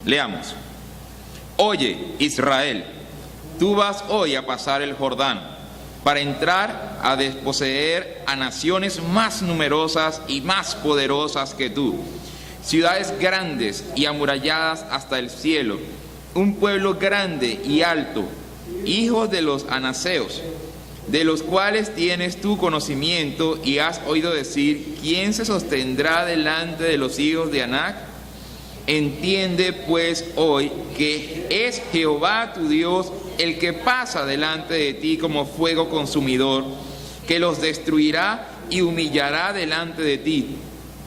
Leamos. Oye, Israel, tú vas hoy a pasar el Jordán para entrar a desposeer a naciones más numerosas y más poderosas que tú, ciudades grandes y amuralladas hasta el cielo, un pueblo grande y alto, hijos de los anaseos, de los cuales tienes tú conocimiento y has oído decir: ¿quién se sostendrá delante de los hijos de Anac? Entiende pues hoy que es Jehová tu Dios el que pasa delante de ti como fuego consumidor, que los destruirá y humillará delante de ti,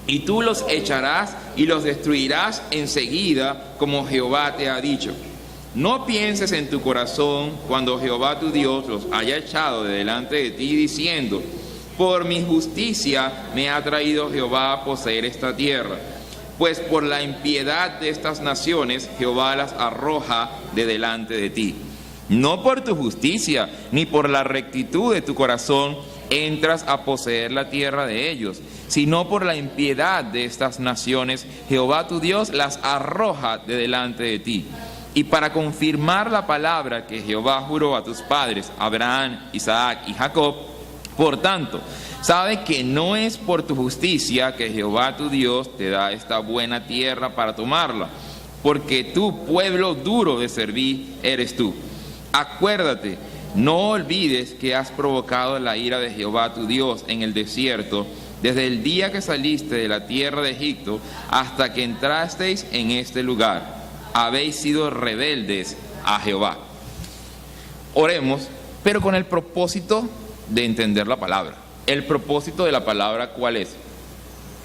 y tú los echarás y los destruirás enseguida, como Jehová te ha dicho. No pienses en tu corazón cuando Jehová tu Dios los haya echado de delante de ti, diciendo: por mi justicia me ha traído Jehová a poseer esta tierra. Pues por la impiedad de estas naciones Jehová las arroja de delante de ti. No por tu justicia ni por la rectitud de tu corazón entras a poseer la tierra de ellos, sino por la impiedad de estas naciones Jehová tu Dios las arroja de delante de ti. Y para confirmar la palabra que Jehová juró a tus padres, Abraham, Isaac y Jacob, por tanto, sabe que no es por tu justicia que Jehová tu Dios te da esta buena tierra para tomarla, porque tú, pueblo duro de servir, eres tú. Acuérdate, no olvides que has provocado la ira de Jehová tu Dios en el desierto, desde el día que saliste de la tierra de Egipto hasta que entrasteis en este lugar. Habéis sido rebeldes a Jehová. Oremos, pero con el propósito de entender la palabra. ¿El propósito de la palabra cuál es?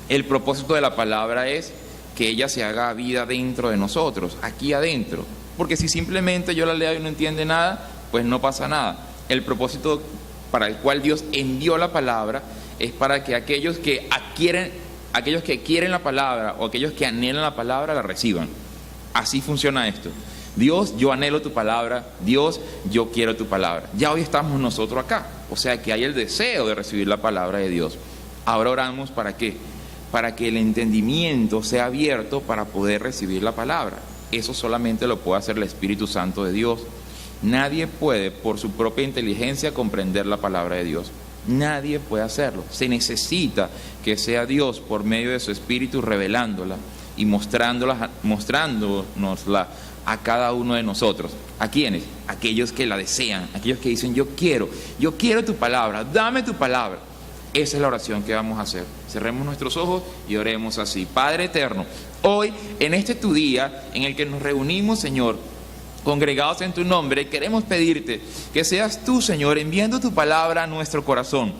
El propósito de la palabra es que ella se haga vida dentro de nosotros, aquí adentro. Porque si simplemente yo la leo y no entiende nada, pues no pasa nada. El propósito para el cual Dios envió la palabra es para que aquellos que quieren la palabra o aquellos que anhelan la palabra la reciban. Así funciona esto. Dios, yo anhelo tu palabra. Dios, yo quiero tu palabra. Ya hoy estamos nosotros acá. O sea que hay el deseo de recibir la palabra de Dios. Ahora oramos ¿para qué? Para que el entendimiento sea abierto para poder recibir la palabra. Eso solamente lo puede hacer el Espíritu Santo de Dios. Nadie puede por su propia inteligencia comprender la palabra de Dios. Nadie puede hacerlo. Se necesita que sea Dios por medio de su Espíritu revelándola y mostrándonosla a cada uno de nosotros. ¿A quiénes? Aquellos que la desean, aquellos que dicen: yo quiero tu palabra, dame tu palabra. Esa es la oración que vamos a hacer. Cerremos nuestros ojos y oremos así. Padre eterno, hoy en este tu día en el que nos reunimos, Señor, congregados en tu nombre, queremos pedirte que seas tú, Señor, enviando tu palabra a nuestro corazón.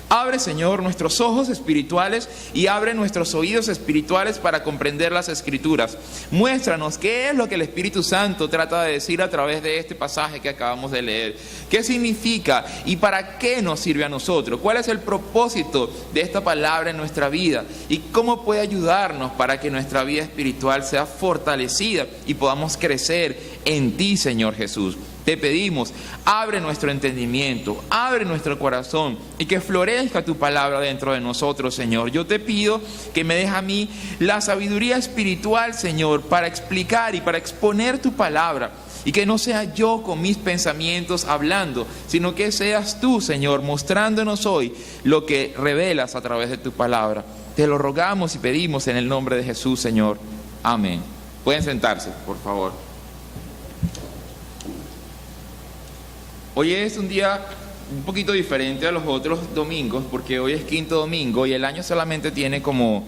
Abre, Señor, nuestros ojos espirituales y abre nuestros oídos espirituales para comprender las Escrituras. Muéstranos qué es lo que el Espíritu Santo trata de decir a través de este pasaje que acabamos de leer. ¿Qué significa y para qué nos sirve a nosotros? ¿Cuál es el propósito de esta palabra en nuestra vida? ¿Y cómo puede ayudarnos para que nuestra vida espiritual sea fortalecida y podamos crecer en ti, Señor Jesús? Te pedimos, abre nuestro entendimiento, abre nuestro corazón y que florezca tu palabra dentro de nosotros, Señor. Yo te pido que me dejes a mí la sabiduría espiritual, Señor, para explicar y para exponer tu palabra. Y que no sea yo con mis pensamientos hablando, sino que seas tú, Señor, mostrándonos hoy lo que revelas a través de tu palabra. Te lo rogamos y pedimos en el nombre de Jesús, Señor. Amén. Pueden sentarse, por favor. Hoy es un día un poquito diferente a los otros domingos, porque hoy es quinto domingo y el año solamente tiene como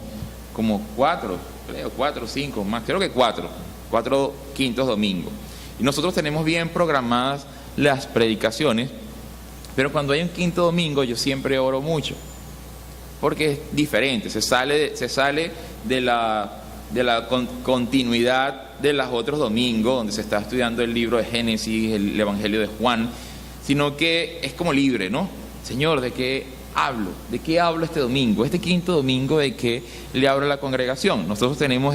4 o 5 más, creo que 4 quintos domingos. Y nosotros tenemos bien programadas las predicaciones, pero cuando hay un quinto domingo yo siempre oro mucho, porque es diferente, se sale de la continuidad de los otros domingos, donde se está estudiando el libro de Génesis, el Evangelio de Juan, sino que es como libre, ¿no? Señor, ¿de qué hablo? ¿De qué hablo este domingo? Este quinto domingo, ¿de qué le hablo a la congregación? Nosotros tenemos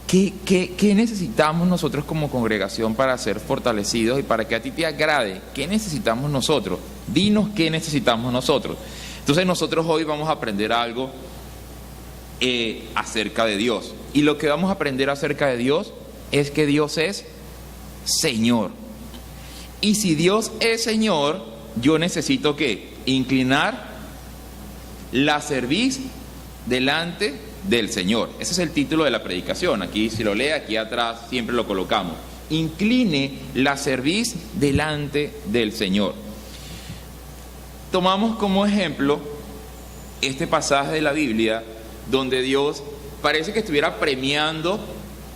¿qué necesitamos nosotros como congregación para ser fortalecidos y para que a ti te agrade? ¿Qué necesitamos nosotros? Dinos qué necesitamos nosotros. Entonces nosotros hoy vamos a aprender algo acerca de Dios. Y lo que vamos a aprender acerca de Dios es que Dios es Señor. Y si Dios es Señor, yo necesito ¿qué? Inclinar la cerviz delante del Señor. Ese es el título de la predicación. Aquí, si lo lee, aquí atrás siempre lo colocamos. Incline la cerviz delante del Señor. Tomamos como ejemplo este pasaje de la Biblia donde Dios parece que estuviera premiando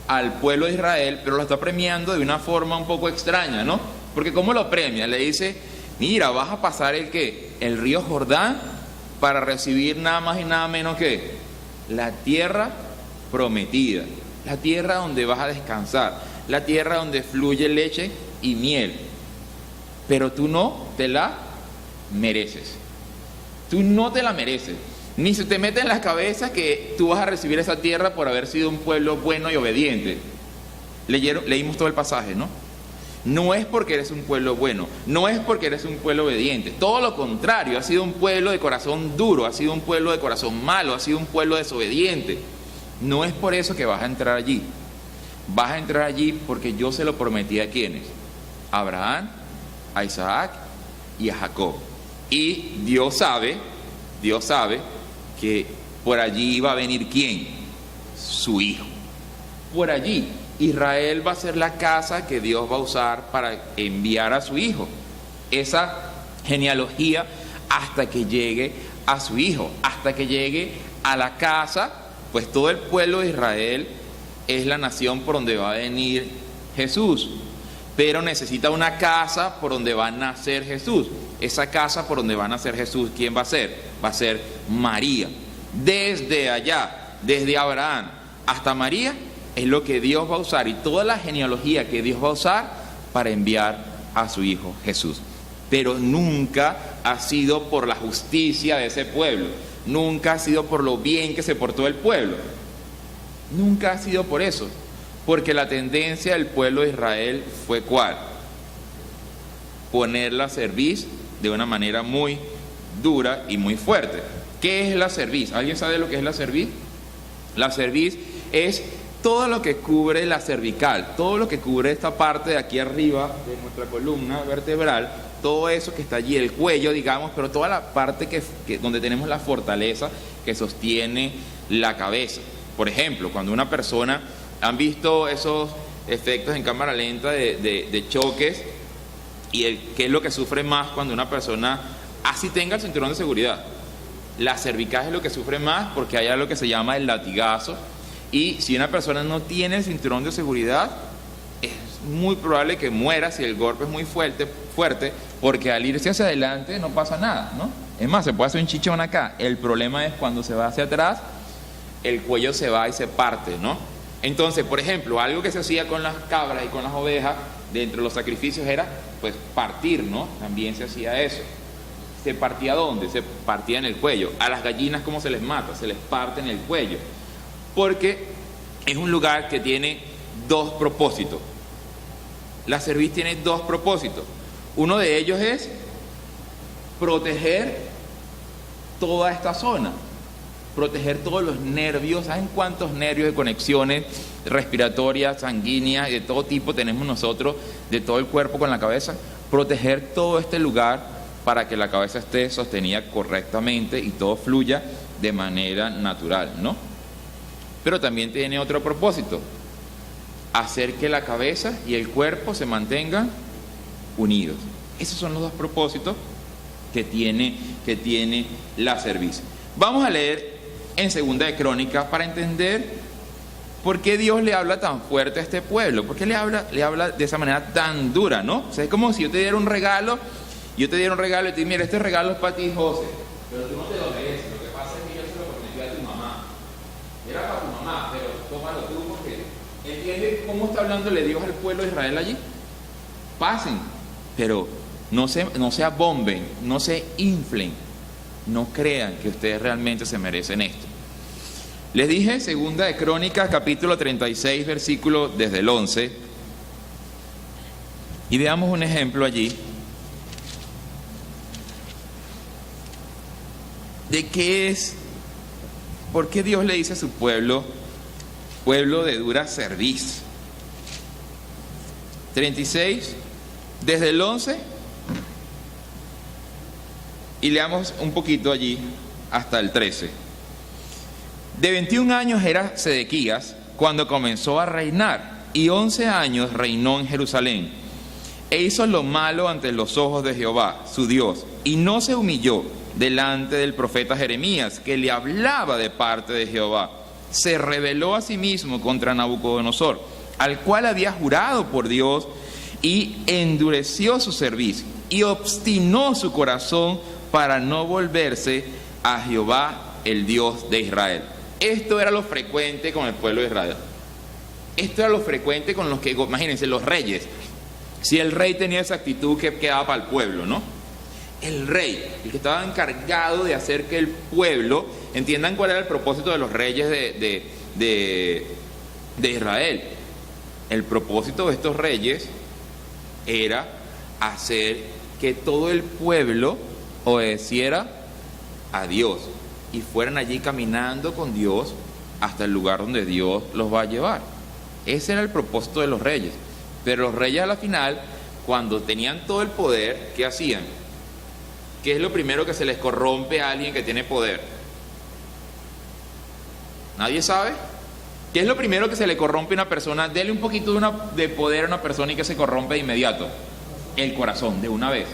al pueblo de Israel, pero lo está premiando de una forma un poco extraña, ¿no? Porque ¿cómo lo premia? Le dice, mira, vas a pasar el río Jordán para recibir nada más y nada menos que la tierra prometida, la tierra donde vas a descansar, la tierra donde fluye leche y miel, pero tú no te la mereces, tú no te la mereces, ni se te mete en la cabeza que tú vas a recibir esa tierra por haber sido un pueblo bueno y obediente. Leímos todo el pasaje, ¿no? No es porque eres un pueblo bueno, no es porque eres un pueblo obediente, todo lo contrario, has sido un pueblo de corazón duro, has sido un pueblo de corazón malo, has sido un pueblo desobediente. No es por eso que vas a entrar allí. Vas a entrar allí porque yo se lo prometí a quienes, a Abraham, a Isaac y a Jacob. Y Dios sabe que por allí iba a venir ¿quién? Su hijo. Por allí Israel va a ser la casa que Dios va a usar para enviar a su hijo. Esa genealogía hasta que llegue a su hijo, hasta que llegue a la casa, pues todo el pueblo de Israel es la nación por donde va a venir Jesús. Pero necesita una casa por donde va a nacer Jesús. Esa casa por donde va a nacer Jesús, ¿quién va a ser? Va a ser María. Desde allá, desde Abraham hasta María, es lo que Dios va a usar y toda la genealogía que Dios va a usar para enviar a su hijo Jesús. Pero nunca ha sido por la justicia de ese pueblo, nunca ha sido por lo bien que se portó el pueblo, nunca ha sido por eso, porque la tendencia del pueblo de Israel fue ¿cuál? Ponerla a cerviz de una manera muy dura y muy fuerte. ¿Qué es la cerviz? ¿Alguien sabe lo que es la cerviz? La cerviz es todo lo que cubre la cervical, todo lo que cubre esta parte de aquí arriba de nuestra columna vertebral, todo eso que está allí, el cuello, digamos, pero toda la parte donde tenemos la fortaleza que sostiene la cabeza. Por ejemplo, cuando una persona, ¿han visto esos efectos en cámara lenta de choques? ¿Y qué es lo que sufre más cuando una persona, así tenga el cinturón de seguridad? La cervical es lo que sufre más porque hay algo que se llama el latigazo. Y si una persona no tiene el cinturón de seguridad, es muy probable que muera si el golpe es muy fuerte, porque al irse hacia adelante no pasa nada, ¿no? Es más, se puede hacer un chichón acá. El problema es cuando se va hacia atrás, el cuello se va y se parte, ¿no? Entonces, por ejemplo, algo que se hacía con las cabras y con las ovejas dentro de los sacrificios era, pues, partir, ¿no? También se hacía eso. ¿Se partía dónde? Se partía en el cuello. A las gallinas, ¿cómo se les mata? Se les parte en el cuello. Porque es un lugar que tiene dos propósitos. La cerviz tiene dos propósitos. Uno de ellos es proteger toda esta zona, proteger todos los nervios. ¿Saben cuántos nervios de conexiones respiratorias, sanguíneas y de todo tipo tenemos nosotros, de todo el cuerpo con la cabeza? Proteger todo este lugar para que la cabeza esté sostenida correctamente y todo fluya de manera natural, ¿no? Pero también tiene otro propósito: hacer que la cabeza y el cuerpo se mantengan unidos. Esos son los dos propósitos que tiene la cerviz. Vamos a leer en Segunda de Crónicas para entender por qué Dios le habla tan fuerte a este pueblo, por qué le habla de esa manera tan dura, ¿no? O sea, es como si yo te diera un regalo, y te digo, mira, este regalo es para ti, José, pero tú no te lo mereces. Lo que pasa es que yo se lo prometí a tu mamá. Era para tu mamá, pero tómalo tú porque... ¿Entiendes cómo está hablándole Dios al pueblo de Israel allí? Pasen, pero no se abomben, no se inflen, no crean que ustedes realmente se merecen esto. Les dije, Segunda de Crónicas, capítulo 36, versículo desde el 11, y veamos un ejemplo allí de qué es ¿por qué Dios le dice a su pueblo, pueblo de dura cerviz? 36, desde el 11, y leamos un poquito allí hasta el 13. De 21 años era Sedequías cuando comenzó a reinar, y 11 años reinó en Jerusalén. E hizo lo malo ante los ojos de Jehová, su Dios, y no se humilló delante del profeta Jeremías, que le hablaba de parte de Jehová. Se rebeló a sí mismo contra Nabucodonosor, al cual había jurado por Dios, y endureció su cerviz, y obstinó su corazón para no volverse a Jehová, el Dios de Israel. Esto era lo frecuente con el pueblo de Israel. Esto era lo frecuente con los que, imagínense, los reyes. Si el rey tenía esa actitud, que quedaba para el pueblo, ¿no? El rey, el que estaba encargado de hacer que el pueblo, entiendan cuál era el propósito de los reyes de Israel. El propósito de estos reyes era hacer que todo el pueblo obedeciera a Dios y fueran allí caminando con Dios hasta el lugar donde Dios los va a llevar. Ese era el propósito de los reyes. Pero los reyes a la final, cuando tenían todo el poder, ¿qué hacían? ¿Qué es lo primero que se les corrompe a alguien que tiene poder? ¿Nadie sabe? ¿Qué es lo primero que se le corrompe a una persona? Dele un poquito de poder a una persona y que se corrompe de inmediato. El corazón, de una vez.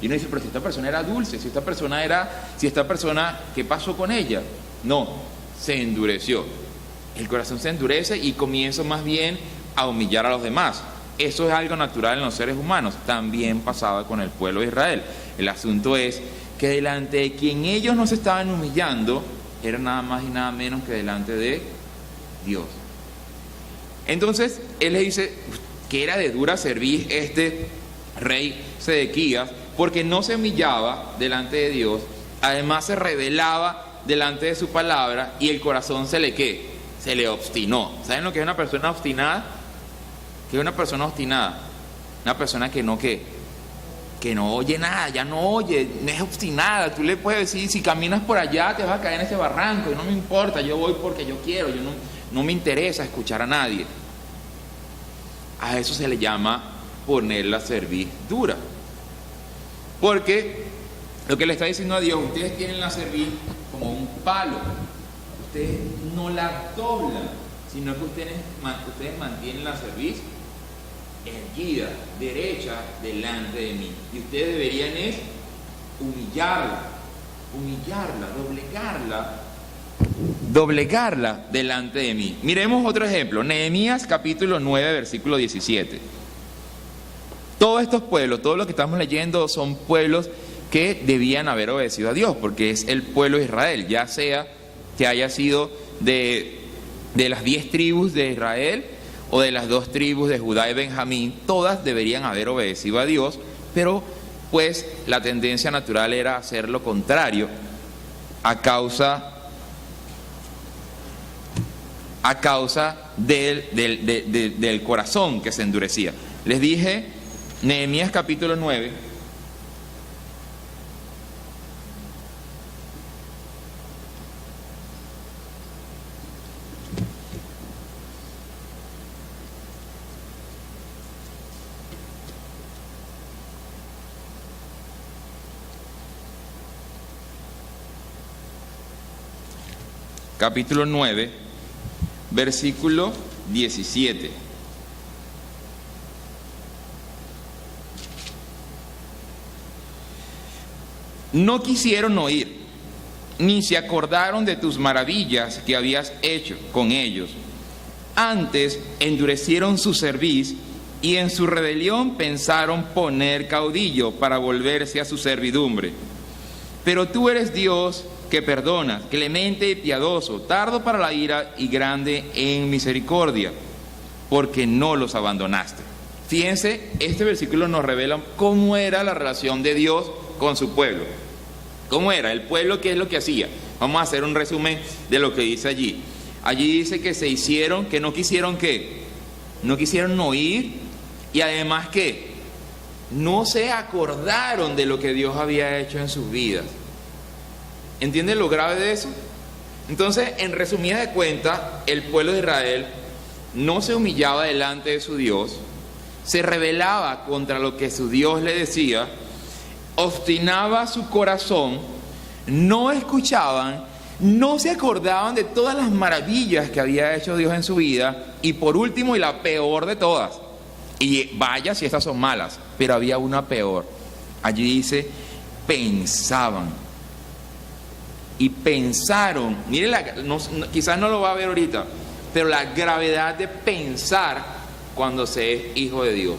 Y uno dice, pero si esta persona era dulce, si esta persona, ¿qué pasó con ella? No, se endureció. El corazón se endurece y comienza más bien a humillar a los demás. Eso es algo natural en los seres humanos. También pasaba con el pueblo de Israel. El asunto es que delante de quien ellos no se estaban humillando, era nada más y nada menos que delante de Dios. Entonces, él le dice que era de dura cerviz este rey Sedequías, porque no se humillaba delante de Dios, además se rebelaba delante de su palabra, y el corazón se le obstinó. ¿Saben lo que es una persona obstinada? ¿Qué es una persona obstinada? Una persona que no oye nada, ya no oye, no es obstinada. Tú le puedes decir, si caminas por allá te vas a caer en ese barranco, y no me importa, yo voy porque yo quiero, no me interesa escuchar a nadie. A eso se le llama poner la cerviz dura. Porque lo que le está diciendo a Dios, ustedes tienen la cerviz como un palo, ustedes no la doblan, sino que ustedes mantienen la cerviz erguida, derecha, delante de mí. Y ustedes deberían es doblegarla delante de mí. Miremos otro ejemplo, Nehemías capítulo 9, versículo 17. Todos estos pueblos, todo lo que estamos leyendo son pueblos que debían haber obedecido a Dios, porque es el pueblo de Israel, ya sea que haya sido de las 10 tribus de Israel o de las 2 tribus de Judá y Benjamín, todas deberían haber obedecido a Dios, pero pues la tendencia natural era hacer lo contrario a causa del corazón que se endurecía. Les dije, Nehemías capítulo 9, capítulo 9, versículo 17. No quisieron oír, ni se acordaron de tus maravillas que habías hecho con ellos. Antes endurecieron su cerviz y en su rebelión pensaron poner caudillo para volverse a su servidumbre. Pero tú eres Dios que perdonas, clemente y piadoso, tardo para la ira y grande en misericordia, porque no los abandonaste. Fíjense, este versículo nos revela cómo era la relación de Dios con su pueblo. ¿Cómo era? El pueblo, ¿qué es lo que hacía? Vamos a hacer un resumen de lo que dice allí. Allí dice que que no quisieron ¿qué? No quisieron oír, y además que no se acordaron de lo que Dios había hecho en sus vidas. ¿Entienden lo grave de eso? Entonces, en resumidas de cuentas, el pueblo de Israel no se humillaba delante de su Dios, se rebelaba contra lo que su Dios le decía, obstinaba su corazón, no escuchaban, no se acordaban de todas las maravillas que había hecho Dios en su vida, y por último, y la peor de todas, y vaya si estas son malas, pero había una peor. Allí dice, pensaban. Y pensaron, mire, quizás no lo va a ver ahorita, pero la gravedad de pensar cuando se es hijo de Dios.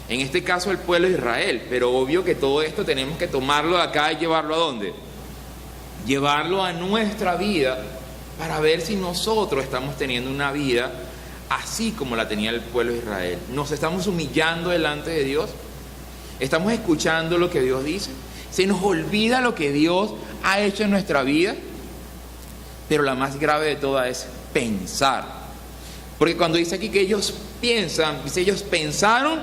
En este caso el pueblo de Israel, pero obvio que todo esto tenemos que tomarlo de acá y llevarlo ¿a dónde? Llevarlo a nuestra vida para ver si nosotros estamos teniendo una vida así como la tenía el pueblo de Israel. ¿Nos estamos humillando delante de Dios? ¿Estamos escuchando lo que Dios dice? ¿Se nos olvida lo que Dios ha hecho en nuestra vida? Pero la más grave de todas es pensar. Porque cuando dice aquí que ellos piensan, dice ellos pensaron,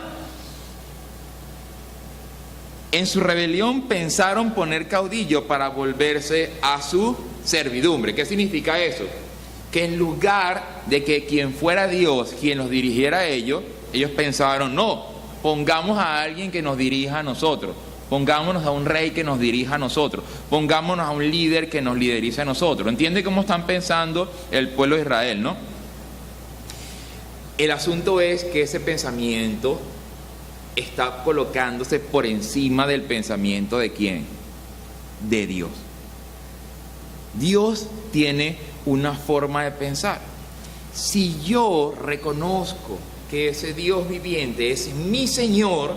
en su rebelión pensaron poner caudillo para volverse a su servidumbre. ¿Qué significa eso? Que en lugar de que quien fuera Dios, quien los dirigiera a ellos pensaron, no, pongamos a alguien que nos dirija a nosotros. Pongámonos a un rey que nos dirija a nosotros. Pongámonos a un líder que nos liderice a nosotros. ¿Entiende cómo están pensando el pueblo de Israel, no? El asunto es que ese pensamiento está colocándose por encima del pensamiento ¿de quién? De Dios. Dios tiene una forma de pensar. Si yo reconozco que ese Dios viviente es mi Señor,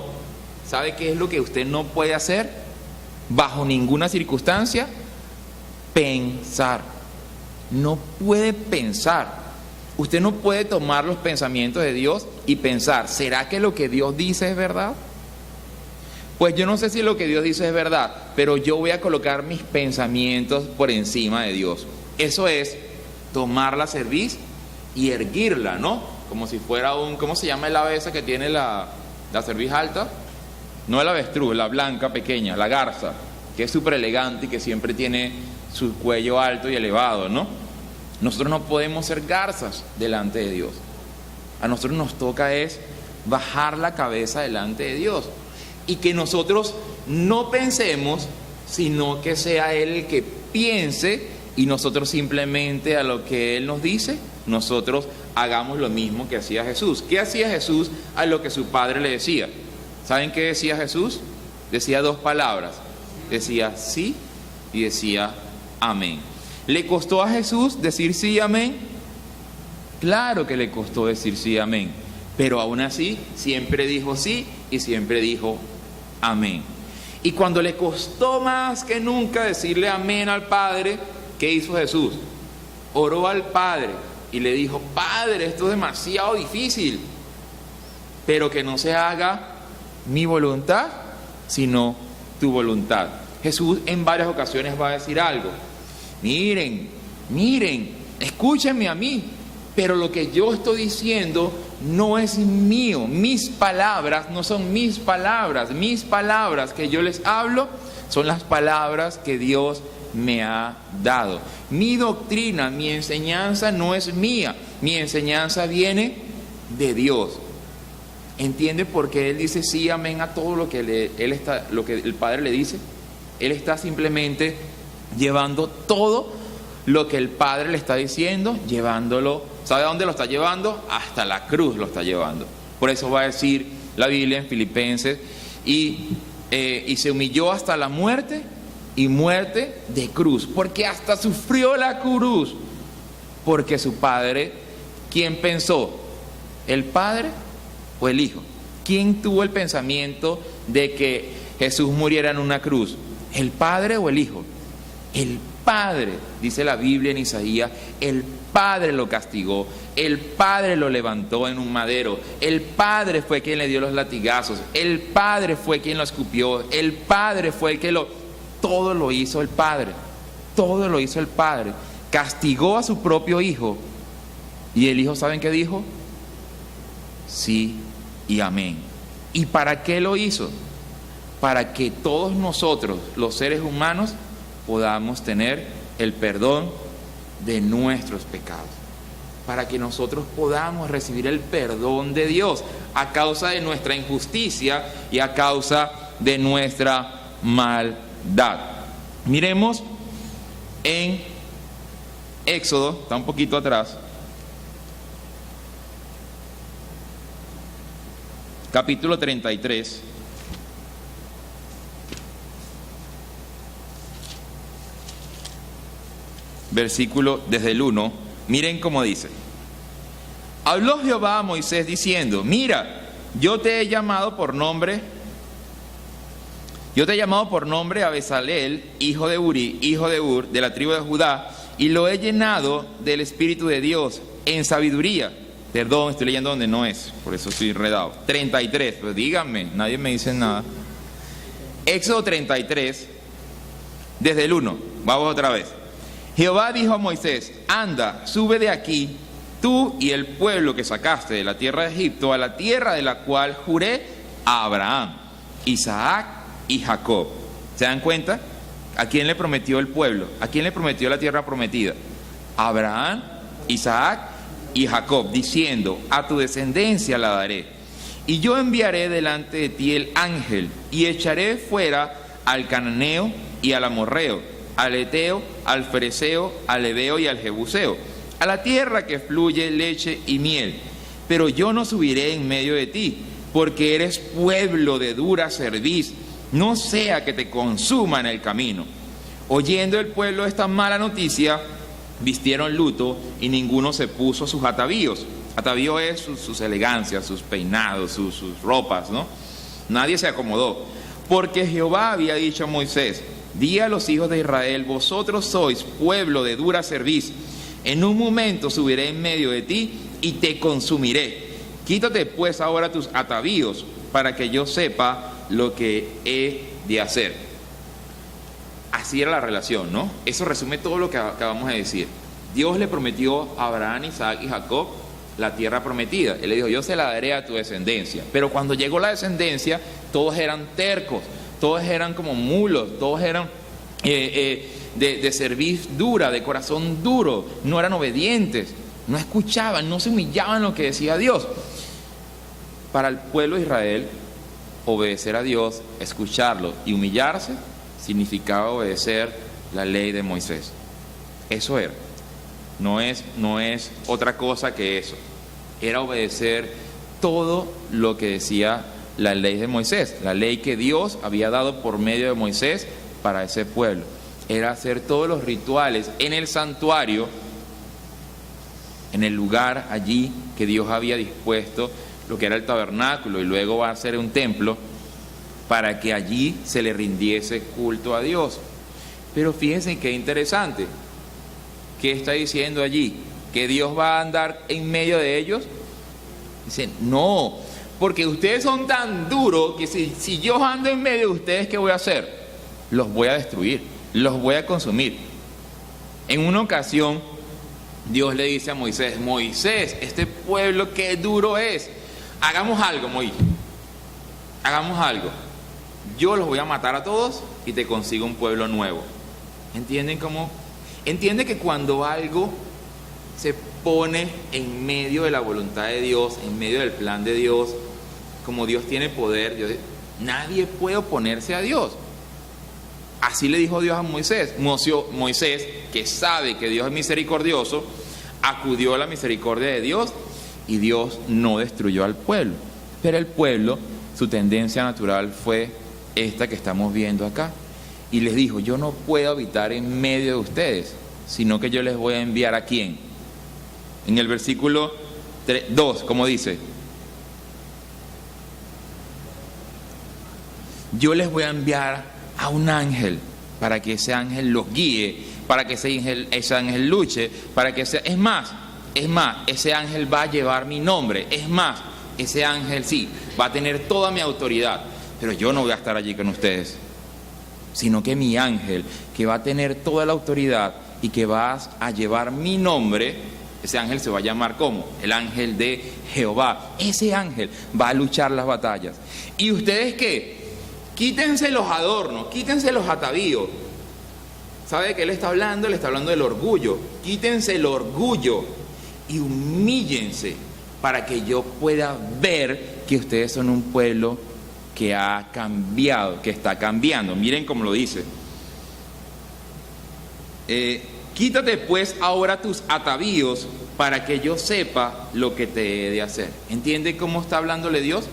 ¿sabe qué es lo que usted no puede hacer? Bajo ninguna circunstancia, pensar. No puede pensar. Usted no puede tomar los pensamientos de Dios y pensar, ¿será que lo que Dios dice es verdad? Pues yo no sé si lo que Dios dice es verdad, pero yo voy a colocar mis pensamientos por encima de Dios. Eso es tomar la cerviz y erguirla, ¿no? Como si fuera ¿cómo se llama el ave esa que tiene la cerviz alta? No el avestruz, la blanca pequeña, la garza, que es súper elegante y que siempre tiene su cuello alto y elevado, ¿no? Nosotros no podemos ser garzas delante de Dios. A nosotros nos toca es bajar la cabeza delante de Dios. Y que nosotros no pensemos, sino que sea Él el que piense y nosotros simplemente a lo que Él nos dice, nosotros hagamos lo mismo que hacía Jesús. ¿Qué hacía Jesús a lo que su Padre le decía? ¿Saben qué decía Jesús? Decía dos palabras. Decía sí y decía amén. ¿Le costó a Jesús decir sí y amén? Claro que le costó decir sí y amén. Pero aún así siempre dijo sí y siempre dijo amén. Y cuando le costó más que nunca decirle amén al Padre, ¿qué hizo Jesús? Oró al Padre y le dijo, Padre, esto es demasiado difícil, pero que no se haga mi voluntad, sino tu voluntad. Jesús en varias ocasiones va a decir algo. Miren, escúchenme a mí, pero lo que yo estoy diciendo no es mío. Mis palabras no son mis palabras que yo les hablo son las palabras que Dios me ha dado. Mi doctrina, mi enseñanza no es mía, mi enseñanza viene de Dios. ¿Entiende por qué Él dice sí, amén a todo lo que lo que el Padre le dice? Él está simplemente llevando todo lo que el Padre le está diciendo, llevándolo. ¿Sabe a dónde lo está llevando? Hasta la cruz lo está llevando. Por eso va a decir la Biblia en Filipenses, y se humilló hasta la muerte, y muerte de cruz, porque hasta sufrió la cruz, porque su Padre, ¿quién pensó? ¿El Padre o el Hijo? ¿Quién tuvo el pensamiento de que Jesús muriera en una cruz? ¿El Padre o el Hijo? El Padre, dice la Biblia en Isaías, el Padre lo castigó, el Padre lo levantó en un madero, el Padre fue quien le dio los latigazos, el Padre fue quien lo escupió, el Padre fue el que todo lo hizo el Padre, todo lo hizo el Padre. Castigó a su propio Hijo, y el Hijo, ¿saben qué dijo? Sí y amén. ¿Y para qué lo hizo? Para que todos nosotros, los seres humanos, podamos tener el perdón de nuestros pecados, para que nosotros podamos recibir el perdón de Dios a causa de nuestra injusticia y a causa de nuestra maldad. Miremos en Éxodo, está un poquito atrás, capítulo 33, versículo desde el 1, miren cómo dice: habló Jehová a Moisés diciendo, mira, yo te he llamado por nombre a Bezaleel, hijo de Uri, hijo de Ur, de la tribu de Judá, y lo he llenado del Espíritu de Dios en sabiduría. Perdón, estoy leyendo donde no es, por eso estoy enredado. 33, pues díganme, nadie me dice nada. Éxodo 33, desde el 1, vamos otra vez. Jehová dijo a Moisés, anda, sube de aquí, tú y el pueblo que sacaste de la tierra de Egipto, a la tierra de la cual juré a Abraham, Isaac y Jacob. ¿Se dan cuenta? ¿A quién le prometió el pueblo? ¿A quién le prometió la tierra prometida? A Abraham, Isaac y Jacob, diciendo, a tu descendencia la daré. Y yo enviaré delante de ti el ángel, y echaré fuera al cananeo y al amorreo, al eteo, al fereceo, al heveo y al jebuseo, a la tierra que fluye leche y miel. Pero yo no subiré en medio de ti, porque eres pueblo de dura cerviz, no sea que te consuma en el camino. Oyendo el pueblo esta mala noticia, vistieron luto y ninguno se puso sus atavíos. Atavío es sus elegancias, sus peinados, sus ropas, ¿no? Nadie se acomodó, porque Jehová había dicho a Moisés, di a los hijos de Israel, vosotros sois pueblo de dura cerviz, en un momento subiré en medio de ti y te consumiré. Quítate pues ahora tus atavíos, para que yo sepa lo que he de hacer. Así era la relación, ¿no? Eso resume todo lo que acabamos de decir. Dios le prometió a Abraham, Isaac y Jacob la tierra prometida. Él le dijo, yo se la daré a tu descendencia. Pero cuando llegó la descendencia, todos eran tercos, todos eran como mulos, todos eran de cerviz dura, de corazón duro, no eran obedientes, no escuchaban, no se humillaban lo que decía Dios. Para el pueblo de Israel, obedecer a Dios, escucharlo y humillarse, significaba obedecer la ley de Moisés. Eso era. No es otra cosa que eso. Era obedecer todo lo que decía la ley de Moisés, la ley que Dios había dado por medio de Moisés para ese pueblo. Era hacer todos los rituales en el santuario, en el lugar allí que Dios había dispuesto, lo que era el tabernáculo, y luego va a ser un templo, para que allí se le rindiese culto a Dios. Pero fíjense qué interesante. ¿Qué está diciendo allí? ¿Que Dios va a andar en medio de ellos? Dicen, no, porque ustedes son tan duros que si yo ando en medio de ustedes, ¿qué voy a hacer? Los voy a destruir, los voy a consumir. En una ocasión, Dios le dice a Moisés, Moisés, este pueblo qué duro es. Hagamos algo, Moisés. Hagamos algo. Yo los voy a matar a todos y te consigo un pueblo nuevo. ¿Entienden cómo? Entiende que cuando algo se pone en medio de la voluntad de Dios, en medio del plan de Dios, como Dios tiene poder, nadie puede oponerse a Dios. Así le dijo Dios a Moisés. Moisés, que sabe que Dios es misericordioso, acudió a la misericordia de Dios y Dios no destruyó al pueblo. Pero el pueblo, su tendencia natural fue esta que estamos viendo acá. Y les dijo, yo no puedo habitar en medio de ustedes, sino que yo les voy a enviar ¿a quién? En el versículo 2, ¿cómo dice? Yo les voy a enviar a un ángel para que ese ángel los guíe, para que ese ángel luche, para que es más, ese ángel va a llevar mi nombre, es más, ese ángel sí, va a tener toda mi autoridad, pero yo no voy a estar allí con ustedes, sino que mi ángel, que va a tener toda la autoridad y que va a llevar mi nombre, ese ángel se va a llamar ¿cómo? El ángel de Jehová. Ese ángel va a luchar las batallas. ¿Y ustedes qué? Quítense los adornos, quítense los atavíos. ¿Sabe de qué le está hablando? Le está hablando del orgullo. Quítense el orgullo y humíllense para que yo pueda ver que ustedes son un pueblo que ha cambiado, que está cambiando. Miren cómo lo dice. Quítate pues ahora tus atavíos para que yo sepa lo que te he de hacer. ¿Entiende cómo está hablándole Dios?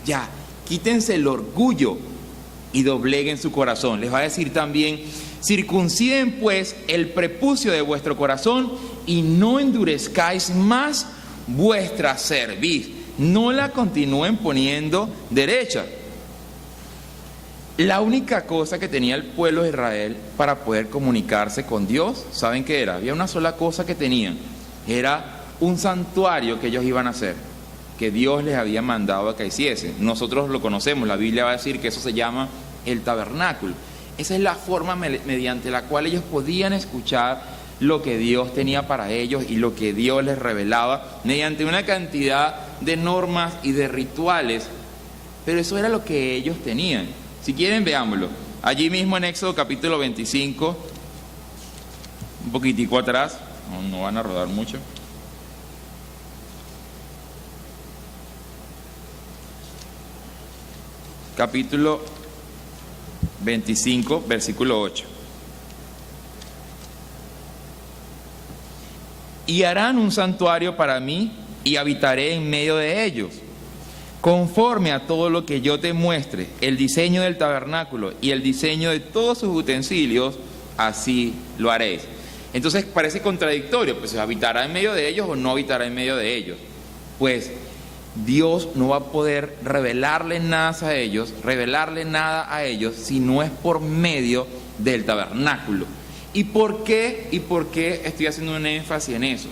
Ya, quítense el orgullo y dobleguen su corazón. Les va a decir también, circunciden pues el prepucio de vuestro corazón y no endurezcáis más vuestra cerviz. No la continúen poniendo derecha. La única cosa que tenía el pueblo de Israel para poder comunicarse con Dios, ¿saben qué era? Había una sola cosa que tenían. Era un santuario que ellos iban a hacer, que Dios les había mandado a que hiciesen. Nosotros lo conocemos, la Biblia va a decir que eso se llama el tabernáculo. Esa es la forma mediante la cual ellos podían escuchar lo que Dios tenía para ellos y lo que Dios les revelaba mediante una cantidad de normas y de rituales, pero eso era lo que ellos tenían. Si quieren, veámoslo. Allí mismo en Éxodo capítulo 25, un poquitico atrás, no van a rodar mucho. Capítulo 25, versículo 8. Y harán un santuario para mí y habitaré en medio de ellos. Conforme a todo lo que yo te muestre, el diseño del tabernáculo y el diseño de todos sus utensilios, así lo haréis. Entonces parece contradictorio, pues habitará en medio de ellos o no habitará en medio de ellos. Pues Dios no va a poder revelarle nada a ellos si no es por medio del tabernáculo. ¿Y por qué estoy haciendo un énfasis en eso?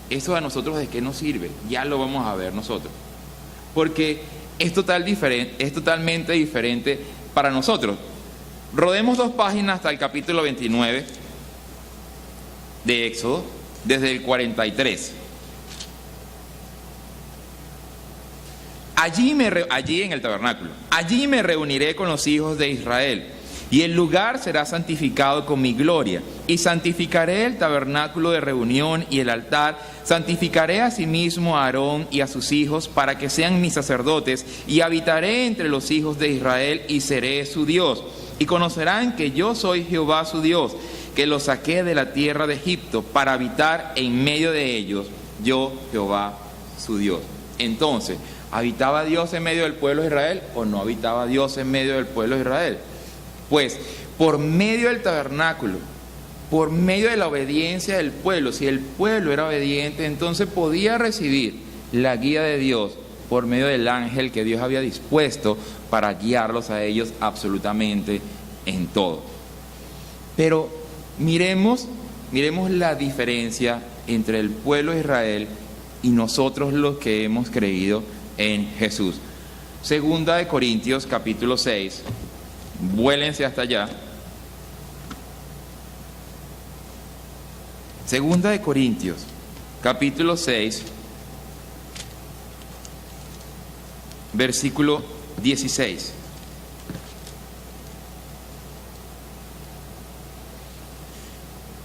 Eso a nosotros ¿de qué nos sirve? Ya lo vamos a ver nosotros. Porque es totalmente diferente para nosotros. Rodemos 2 páginas hasta el capítulo 29 de Éxodo, desde el 43. Allí en el tabernáculo, allí me reuniré con los hijos de Israel, y el lugar será santificado con mi gloria, y santificaré el tabernáculo de reunión y el altar, santificaré asimismo a Aarón y a sus hijos para que sean mis sacerdotes, y habitaré entre los hijos de Israel y seré su Dios, y conocerán que yo soy Jehová su Dios, que los saqué de la tierra de Egipto para habitar en medio de ellos, yo Jehová su Dios. Entonces, ¿habitaba Dios en medio del pueblo de Israel o no habitaba Dios en medio del pueblo de Israel? Pues por medio del tabernáculo, por medio de la obediencia del pueblo, si el pueblo era obediente, entonces podía recibir la guía de Dios por medio del ángel que Dios había dispuesto para guiarlos a ellos absolutamente en todo. Pero miremos la diferencia entre el pueblo de Israel y nosotros los que hemos creído en Jesús. Segunda de Corintios capítulo 6. Vuélense hasta allá. Segunda de Corintios, capítulo 6, versículo 16.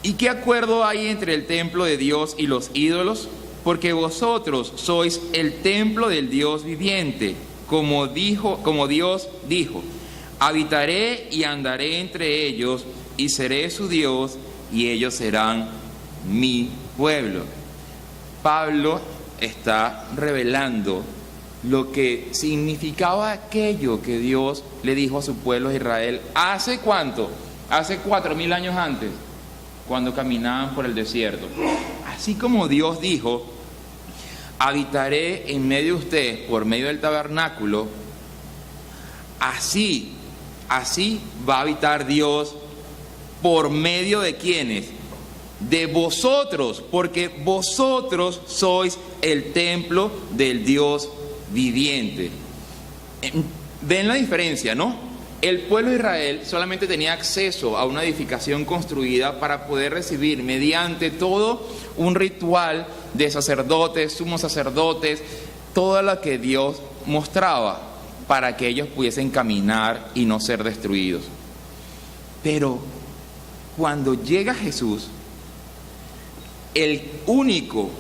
¿Y qué acuerdo hay entre el templo de Dios y los ídolos? Porque vosotros sois el templo del Dios viviente, como Dios dijo. Habitaré y andaré entre ellos, y seré su Dios, y ellos serán mi pueblo. Pablo está revelando lo que significaba aquello que Dios le dijo a su pueblo de Israel. ¿Hace cuánto? Hace 4000 años antes, cuando caminaban por el desierto. Así como Dios dijo, habitaré en medio de ustedes por medio del tabernáculo, así va a habitar Dios por medio de ¿quiénes? De vosotros, porque vosotros sois el templo del Dios viviente. ¿Ven la diferencia, no? El pueblo de Israel solamente tenía acceso a una edificación construida para poder recibir mediante todo un ritual de sacerdotes, sumos sacerdotes, todo lo que Dios mostraba para que ellos pudiesen caminar y no ser destruidos. Pero cuando llega Jesús, el único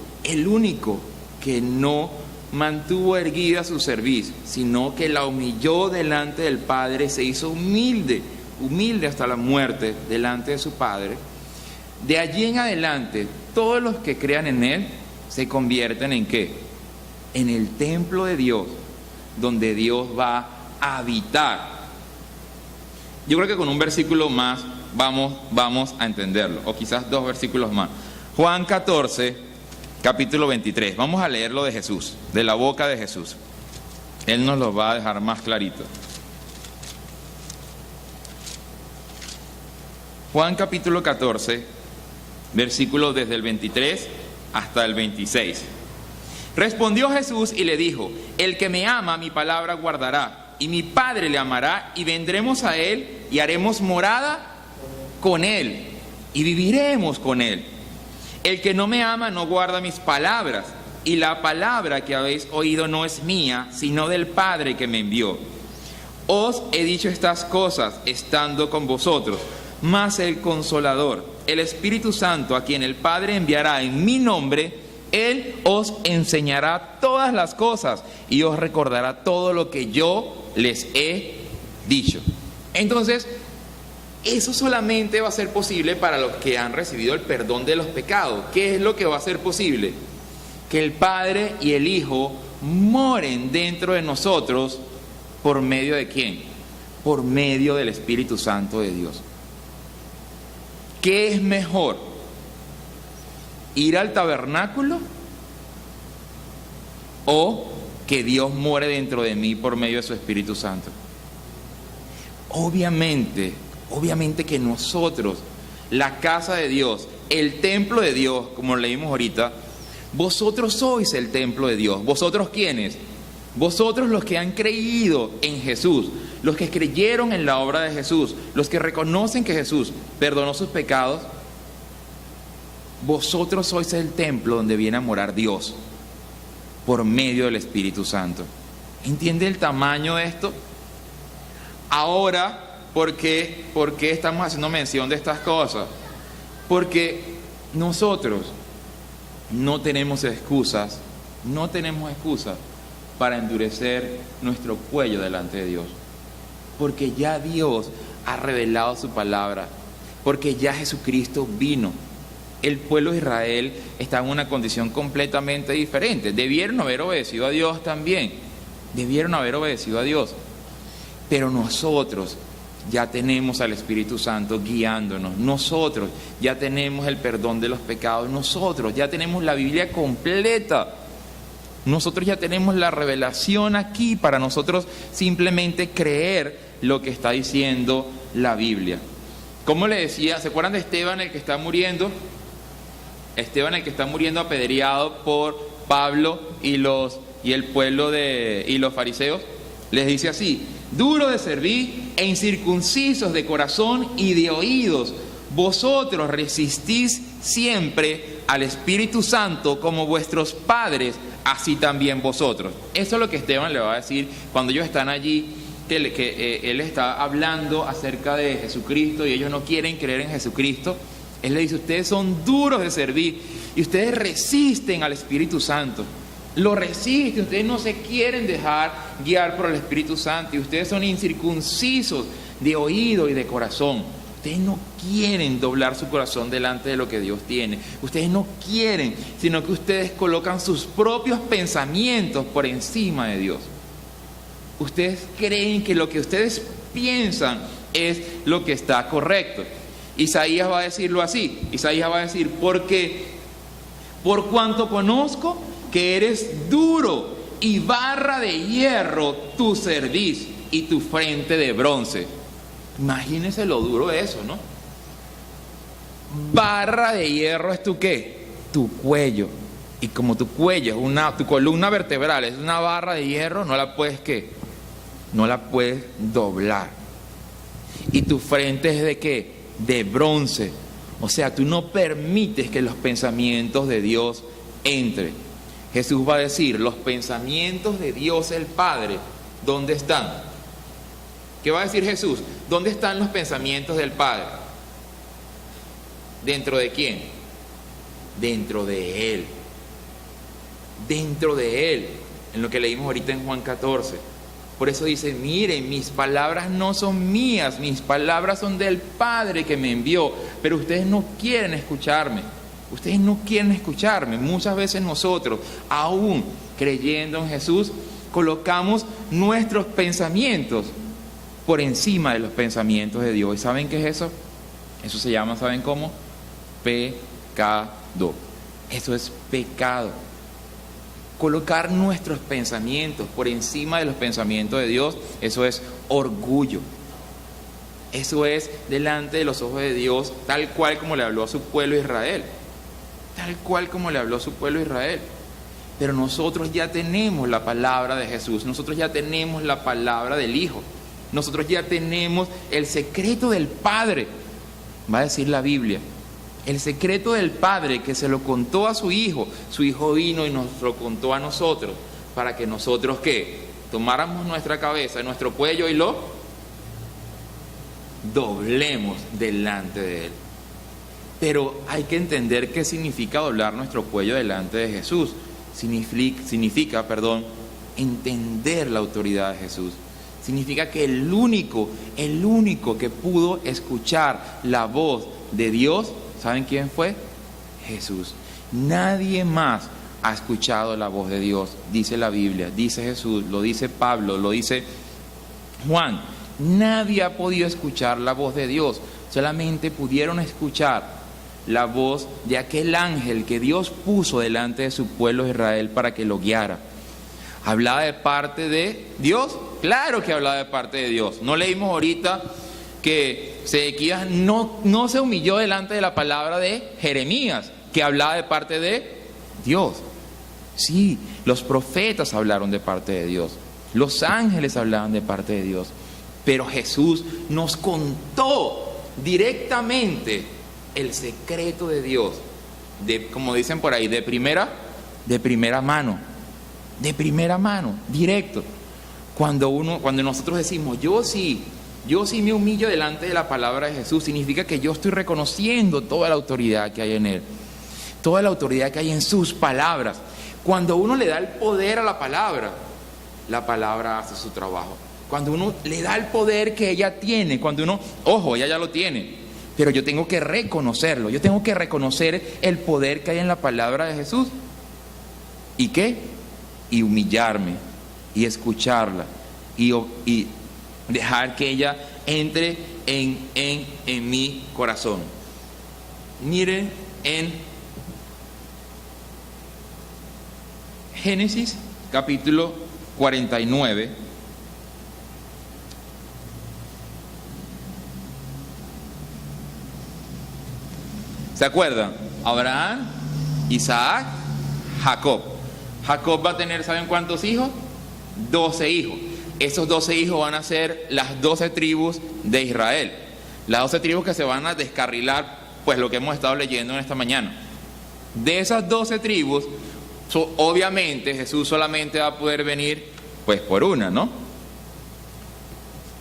que no mantuvo erguida su cerviz, sino que la humilló delante del Padre, se hizo humilde hasta la muerte delante de su Padre. De allí en adelante, todos los que crean en Él se convierten ¿en qué? En el templo de Dios, donde Dios va a habitar. Yo creo que con un versículo más vamos a entenderlo, o quizás 2 versículos más. Juan 14, capítulo 23. Vamos a leerlo de Jesús, de la boca de Jesús. Él nos lo va a dejar más clarito. Juan capítulo 14, versículos desde el 23 hasta el 26. Respondió Jesús y le dijo: el que me ama, mi palabra guardará, y mi Padre le amará, y vendremos a él y haremos morada con él, y viviremos con él. El que no me ama no guarda mis palabras, y la palabra que habéis oído no es mía, sino del Padre que me envió. Os he dicho estas cosas estando con vosotros, mas el Consolador, el Espíritu Santo, a quien el Padre enviará en mi nombre, Él os enseñará todas las cosas y os recordará todo lo que yo les he dicho. Entonces, eso solamente va a ser posible para los que han recibido el perdón de los pecados. ¿Qué es lo que va a ser posible? Que el Padre y el Hijo moren dentro de nosotros. ¿Por medio de quién? Por medio del Espíritu Santo de Dios. ¿Qué es mejor? ¿Ir al tabernáculo o que Dios more dentro de mí por medio de su Espíritu Santo? Obviamente que nosotros, la casa de Dios, el templo de Dios, como leímos ahorita, vosotros sois el templo de Dios. ¿Vosotros quiénes? Vosotros los que han creído en Jesús, los que creyeron en la obra de Jesús, los que reconocen que Jesús perdonó sus pecados, vosotros sois el templo donde viene a morar Dios por medio del Espíritu Santo. ¿Entiende el tamaño de esto? Ahora, ¿por qué estamos haciendo mención de estas cosas? Porque nosotros no tenemos excusas para endurecer nuestro cuello delante de Dios. Porque ya Dios ha revelado su palabra, porque ya Jesucristo vino. El pueblo de Israel está en una condición completamente diferente. Debieron haber obedecido a Dios también. Pero nosotros ya tenemos al Espíritu Santo guiándonos. Nosotros ya tenemos el perdón de los pecados. Nosotros ya tenemos la Biblia completa. Nosotros ya tenemos la revelación aquí para nosotros simplemente creer lo que está diciendo la Biblia. Como le decía, ¿se acuerdan de Esteban, el que está muriendo? Esteban, el que está muriendo apedreado por Pablo y el pueblo y los fariseos. Les dice así: duro de servir e incircuncisos de corazón y de oídos, vosotros resistís siempre al Espíritu Santo como vuestros padres, así también vosotros. Eso es lo que Esteban le va a decir cuando ellos están allí, que él está hablando acerca de Jesucristo y ellos no quieren creer en Jesucristo. Él le dice: ustedes son duros de servir y ustedes resisten al Espíritu Santo. Lo resisten, ustedes no se quieren dejar guiar por el Espíritu Santo y ustedes son incircuncisos de oído y de corazón. Ustedes no quieren doblar su corazón delante de lo que Dios tiene. Ustedes no quieren, sino que ustedes colocan sus propios pensamientos por encima de Dios. Ustedes creen que lo que ustedes piensan es lo que está correcto. Isaías va a decirlo así. Isaías va a decir: porque por cuanto conozco que eres duro y barra de hierro tu cerviz y tu frente de bronce. Imagínense lo duro de eso, ¿no? Barra de hierro es tu ¿qué? Tu cuello. Y como tu cuello es tu columna vertebral es una barra de hierro, no la puedes ¿qué? No la puedes doblar. Y tu frente es de ¿qué? De bronce. O sea, tú no permites que los pensamientos de Dios entren. Jesús va a decir: los pensamientos de Dios el Padre, ¿dónde están? ¿Qué va a decir Jesús? ¿Dónde están los pensamientos del Padre? ¿Dentro de quién? Dentro de Él. Dentro de Él. En lo que leímos ahorita en Juan 14. Por eso dice, miren, mis palabras no son mías, mis palabras son del Padre que me envió. Pero ustedes no quieren escucharme. Ustedes no quieren escucharme. Muchas veces nosotros, aún creyendo en Jesús, colocamos nuestros pensamientos por encima de los pensamientos de Dios. ¿Y saben qué es eso? Eso se llama, ¿saben cómo? Pecado. Eso es pecado. Colocar nuestros pensamientos por encima de los pensamientos de Dios, eso es orgullo. Eso es delante de los ojos de Dios, tal cual como le habló a su pueblo Israel. Tal cual como le habló a su pueblo Israel. Pero nosotros ya tenemos la palabra de Jesús, nosotros ya tenemos la palabra del Hijo, nosotros ya tenemos el secreto del Padre, va a decir la Biblia. El secreto del Padre que se lo contó a su Hijo vino y nos lo contó a nosotros, para que nosotros, ¿qué? Tomáramos nuestra cabeza, nuestro cuello y lo doblemos delante de Él. Pero hay que entender qué significa doblar nuestro cuello delante de Jesús. Significa, entender la autoridad de Jesús. Significa que el único que pudo escuchar la voz de Dios, ¿saben quién fue? Jesús. Nadie más ha escuchado la voz de Dios, dice la Biblia, dice Jesús, lo dice Pablo, lo dice Juan. Nadie ha podido escuchar la voz de Dios, solamente pudieron escuchar la voz de aquel ángel que Dios puso delante de su pueblo Israel para que lo guiara. ¿Hablaba de parte de Dios? Claro que hablaba de parte de Dios. ¿No leímos ahorita que Sedequías no se humilló delante de la palabra de Jeremías, que hablaba de parte de Dios? Sí, los profetas hablaron de parte de Dios, los ángeles hablaban de parte de Dios, pero Jesús nos contó directamente el secreto de Dios, como dicen por ahí, de primera mano, directo. Cuando nosotros decimos, yo sí me humillo delante de la palabra de Jesús, significa que yo estoy reconociendo toda la autoridad que hay en Él, toda la autoridad que hay en sus palabras. Cuando uno le da el poder a la palabra hace su trabajo. Cuando uno le da el poder que ella tiene, ella ya lo tiene, pero yo tengo que reconocerlo, yo tengo que reconocer el poder que hay en la palabra de Jesús. ¿Y qué? Y humillarme, y escucharla, y dejar que ella entre en mi corazón. Miren en Génesis capítulo 49. ¿Se acuerdan? Abraham, Isaac, Jacob. Jacob va a tener, ¿saben cuántos hijos? 12 hijos. Esos 12 hijos van a ser las 12 tribus de Israel. Las 12 tribus que se van a descarrilar, pues lo que hemos estado leyendo en esta mañana. De esas 12 tribus, obviamente Jesús solamente va a poder venir pues por una, ¿no?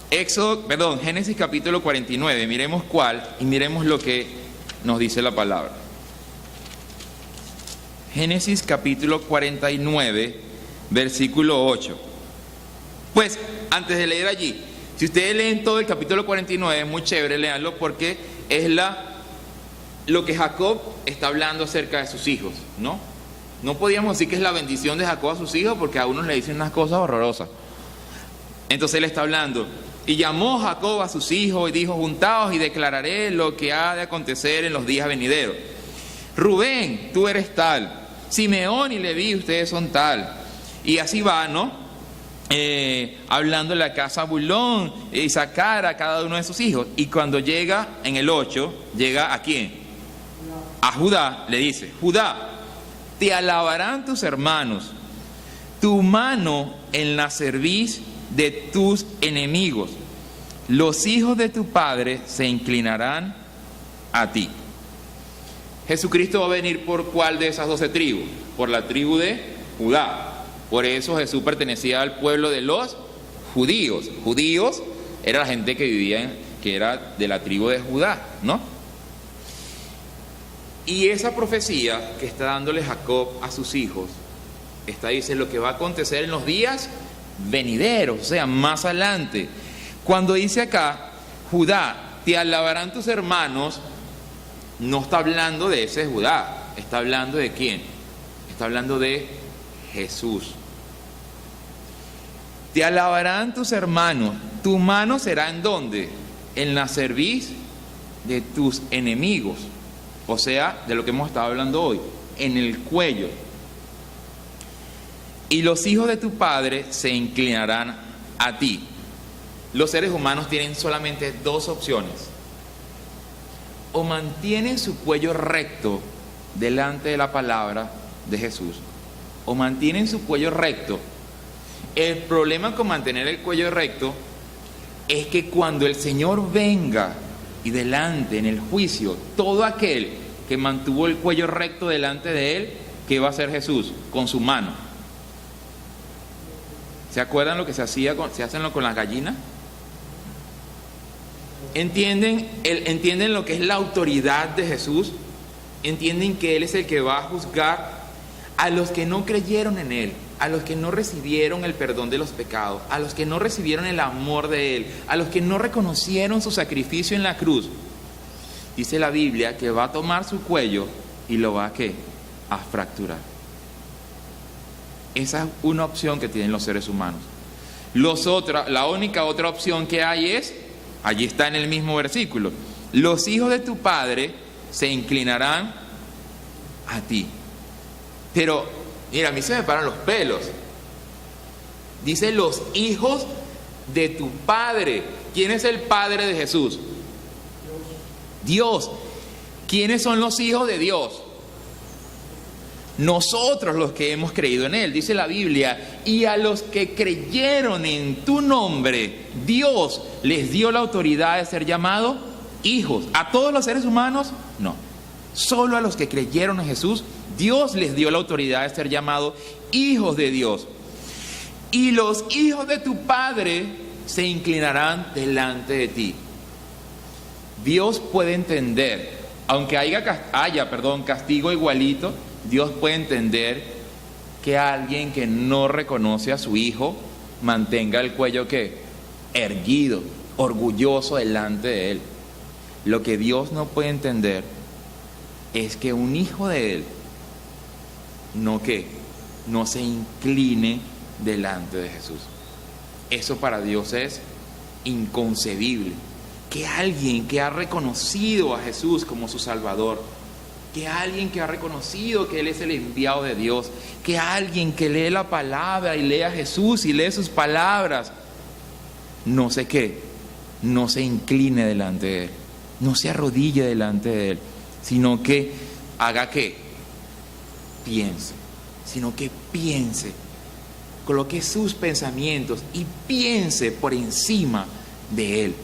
Génesis capítulo 49, miremos cuál y miremos lo que nos dice la palabra. Génesis capítulo 49, versículo 8. Pues, antes de leer allí, si ustedes leen todo el capítulo 49, es muy chévere, leanlo porque es lo que Jacob está hablando acerca de sus hijos, ¿no? No podíamos decir que es la bendición de Jacob a sus hijos porque a unos le dicen unas cosas horrorosas. Entonces él está hablando. Y llamó Jacob a sus hijos y dijo, juntaos y declararé lo que ha de acontecer en los días venideros. Rubén, tú eres tal. Simeón y Leví, ustedes son tal. Y así va, ¿no? Hablando de la casa Bulón, Isaacar a cada uno de sus hijos. Y cuando llega en el 8, llega ¿a quién? A Judá, le dice, Judá, te alabarán tus hermanos, tu mano en la cerviz de tus enemigos. Los hijos de tu padre se inclinarán a ti. Jesucristo va a venir por ¿cuál de esas 12 tribus? Por la tribu de Judá. Por eso Jesús pertenecía al pueblo de los judíos. Judíos era la gente que vivía, que era de la tribu de Judá, ¿no? Y esa profecía que está dándole Jacob a sus hijos, dice lo que va a acontecer en los días venideros, o sea, más adelante. Cuando dice acá, Judá, te alabarán tus hermanos, no está hablando de ese Judá, está hablando de quién, está hablando de Jesús. Te alabarán tus hermanos, tu mano será ¿en dónde? En la cerviz de tus enemigos, o sea, de lo que hemos estado hablando hoy, en el cuello. Y los hijos de tu padre se inclinarán a ti. Los seres humanos tienen solamente dos opciones: o mantienen su cuello recto delante de la palabra de Jesús, o mantienen su cuello recto. El problema con mantener el cuello recto es que cuando el Señor venga y delante en el juicio, todo aquel que mantuvo el cuello recto delante de Él, ¿qué va a hacer Jesús? Con su mano. ¿Se acuerdan lo que se hacen con las gallinas? ¿Entienden lo que es la autoridad de Jesús? ¿Entienden que Él es el que va a juzgar a los que no creyeron en Él, a los que no recibieron el perdón de los pecados, a los que no recibieron el amor de Él, a los que no reconocieron su sacrificio en la cruz? Dice la Biblia que va a tomar su cuello y lo va a fracturar. Esa es una opción que tienen los seres humanos. La única otra opción que hay es, allí está en el mismo versículo, los hijos de tu padre se inclinarán a ti. Pero, mira, a mí se me paran los pelos. Dice los hijos de tu padre. ¿Quién es el padre de Jesús? Dios. ¿Quiénes son los hijos de Dios? Nosotros los que hemos creído en Él. Dice la Biblia, y a los que creyeron en tu nombre, Dios les dio la autoridad de ser llamados hijos. ¿A todos los seres humanos? No. Solo a los que creyeron en Jesús, Dios les dio la autoridad de ser llamados hijos de Dios. Y los hijos de tu Padre se inclinarán delante de ti. Dios puede entender, aunque haya castigo igualito, Dios puede entender que alguien que no reconoce a su hijo mantenga el cuello erguido, orgulloso delante de Él. Lo que Dios no puede entender es que un hijo de Él no se incline delante de Jesús. Eso para Dios es inconcebible. Que alguien que ha reconocido a Jesús como su Salvador, que alguien que ha reconocido que Él es el enviado de Dios, que alguien que lee la palabra y lee a Jesús y lee sus palabras, no se incline delante de Él, no se arrodille delante de Él, sino que haga piense, coloque sus pensamientos y piense por encima de Él.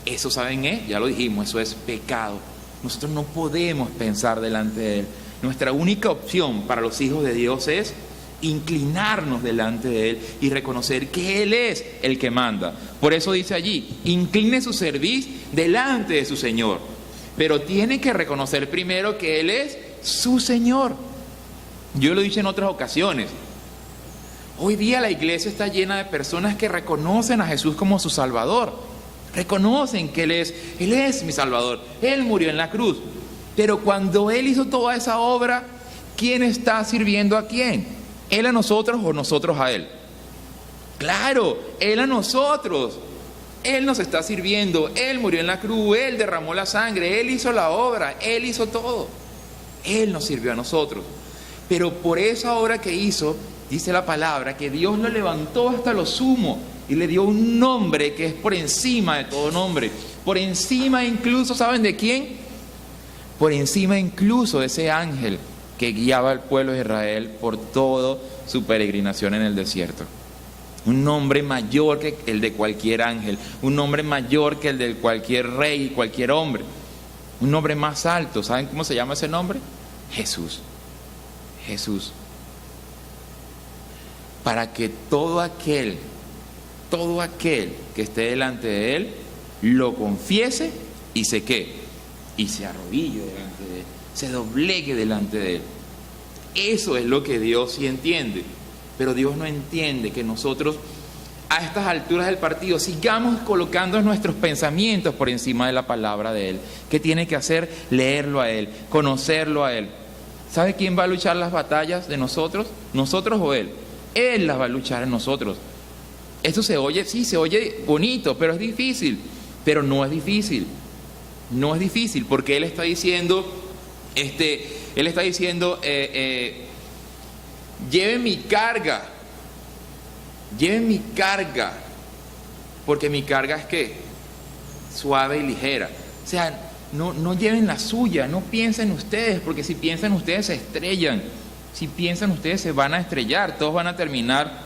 Eso, ¿saben? Ya lo dijimos, eso es pecado. Nosotros no podemos pensar delante de Él. Nuestra única opción para los hijos de Dios es inclinarnos delante de Él y reconocer que Él es el que manda. Por eso dice allí, incline su cerviz delante de su Señor. Pero tiene que reconocer primero que Él es su Señor. Yo lo he dicho en otras ocasiones. Hoy día la iglesia está llena de personas que reconocen a Jesús como su Salvador. Reconocen que Él es mi Salvador. Él murió en la cruz. Pero cuando Él hizo toda esa obra, ¿quién está sirviendo a quién? ¿Él a nosotros o nosotros a Él? Claro, Él a nosotros. Él nos está sirviendo. Él murió en la cruz, Él derramó la sangre, Él hizo la obra, Él hizo todo. Él nos sirvió a nosotros. Pero por esa obra que hizo, dice la palabra, que Dios lo levantó hasta lo sumo y le dio un nombre que es por encima de todo nombre. Por encima incluso, ¿saben de quién? Por encima incluso de ese ángel que guiaba al pueblo de Israel por toda su peregrinación en el desierto. Un nombre mayor que el de cualquier ángel, un nombre mayor que el de cualquier rey y cualquier hombre. Un nombre más alto, ¿saben cómo se llama ese nombre? Jesús. Jesús. Para que todo aquel que esté delante de Él lo confiese y se arrodille delante de Él. se doblegue delante de Él. Eso es lo que Dios sí entiende, pero Dios no entiende que nosotros a estas alturas del partido sigamos colocando nuestros pensamientos por encima de la palabra de Él. ¿Qué tiene que hacer? Leerlo a Él, conocerlo a Él. ¿Sabe quién va a luchar las batallas de nosotros? ¿Nosotros o Él? Él las va a luchar en nosotros. Esto se oye, sí, se oye bonito, pero es difícil. Pero no es difícil. No es difícil, porque Él está diciendo, lleven mi carga. Lleven mi carga, porque mi carga es ¿qué? Suave y ligera. O sea, no lleven la suya, no piensen ustedes, porque si piensan ustedes se estrellan. Si piensan ustedes se van a estrellar, todos van a terminar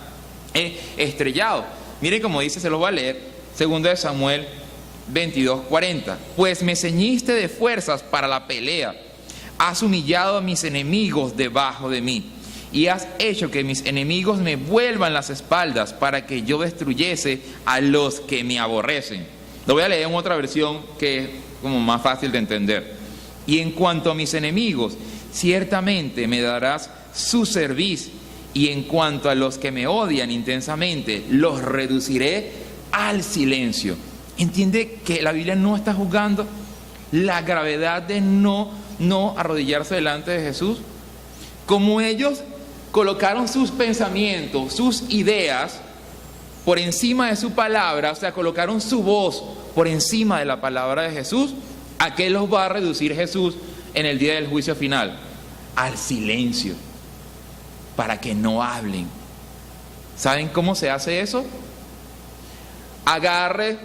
estrellados. Miren como dice, se lo voy a leer, 2 Samuel 22:40. Pues me ceñiste de fuerzas para la pelea, has humillado a mis enemigos debajo de mí. Y has hecho que mis enemigos me vuelvan las espaldas para que yo destruyese a los que me aborrecen. Lo voy a leer en otra versión que es como más fácil de entender. Y en cuanto a mis enemigos, ciertamente me darás su cerviz. Y en cuanto a los que me odian intensamente, los reduciré al silencio. ¿Entiende que la Biblia no está juzgando la gravedad de no arrodillarse delante de Jesús? Como ellos colocaron sus pensamientos, sus ideas por encima de su palabra, o sea, colocaron su voz por encima de la palabra de Jesús, ¿a qué los va a reducir Jesús en el día del juicio final? Al silencio, para que no hablen. ¿Saben cómo se hace eso? Agarre,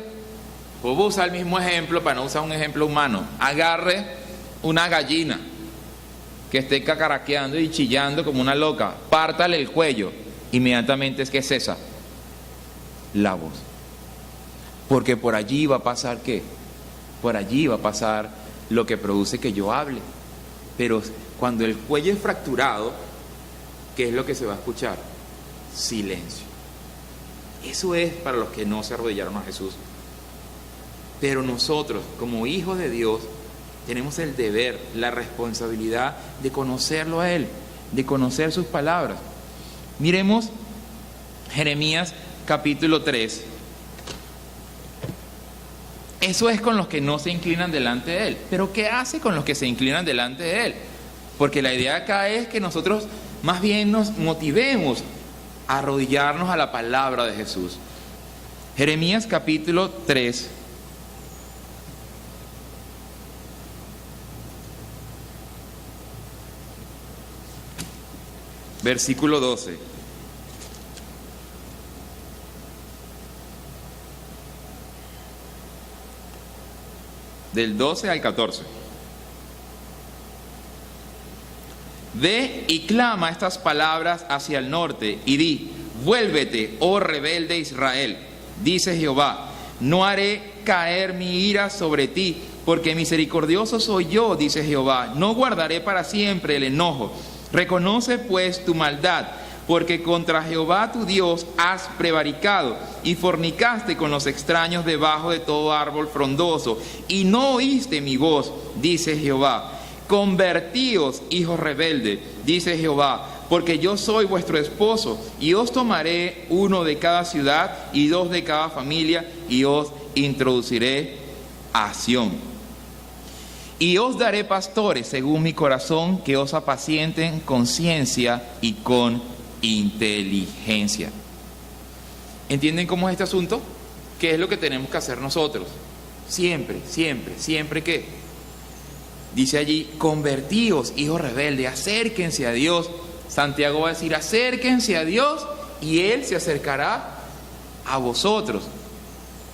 voy a usar el mismo ejemplo para no usar un ejemplo humano, agarre una gallina que esté cacaraqueando y chillando como una loca, pártale el cuello, inmediatamente es que cesa la voz. Porque por allí va a pasar ¿qué? Por allí va a pasar lo que produce que yo hable. Pero cuando el cuello es fracturado, ¿qué es lo que se va a escuchar? Silencio. Eso es para los que no se arrodillaron a Jesús. Pero nosotros, como hijos de Dios, tenemos el deber, la responsabilidad de conocerlo a Él, de conocer sus palabras. Miremos Jeremías capítulo 3. Eso es con los que no se inclinan delante de Él. Pero ¿qué hace con los que se inclinan delante de Él? Porque la idea acá es que nosotros más bien nos motivemos a arrodillarnos a la palabra de Jesús. Jeremías capítulo 3. Versículo 12. Del 12 al 14. Ve y clama estas palabras hacia el norte y di: vuélvete, oh rebelde Israel, dice Jehová, no haré caer mi ira sobre ti, porque misericordioso soy yo, dice Jehová, no guardaré para siempre el enojo. Reconoce pues tu maldad, porque contra Jehová tu Dios has prevaricado y fornicaste con los extraños debajo de todo árbol frondoso, y no oíste mi voz, dice Jehová. Convertíos, hijos rebeldes, dice Jehová, porque yo soy vuestro esposo, y os tomaré uno de cada ciudad y dos de cada familia, y os introduciré a Sión. Y os daré pastores según mi corazón, que os apacienten con ciencia y con inteligencia. ¿Entienden cómo es este asunto? ¿Qué es lo que tenemos que hacer nosotros? Siempre que dice allí: convertíos, hijos rebeldes, acérquense a Dios. Santiago va a decir: acérquense a Dios y Él se acercará a vosotros.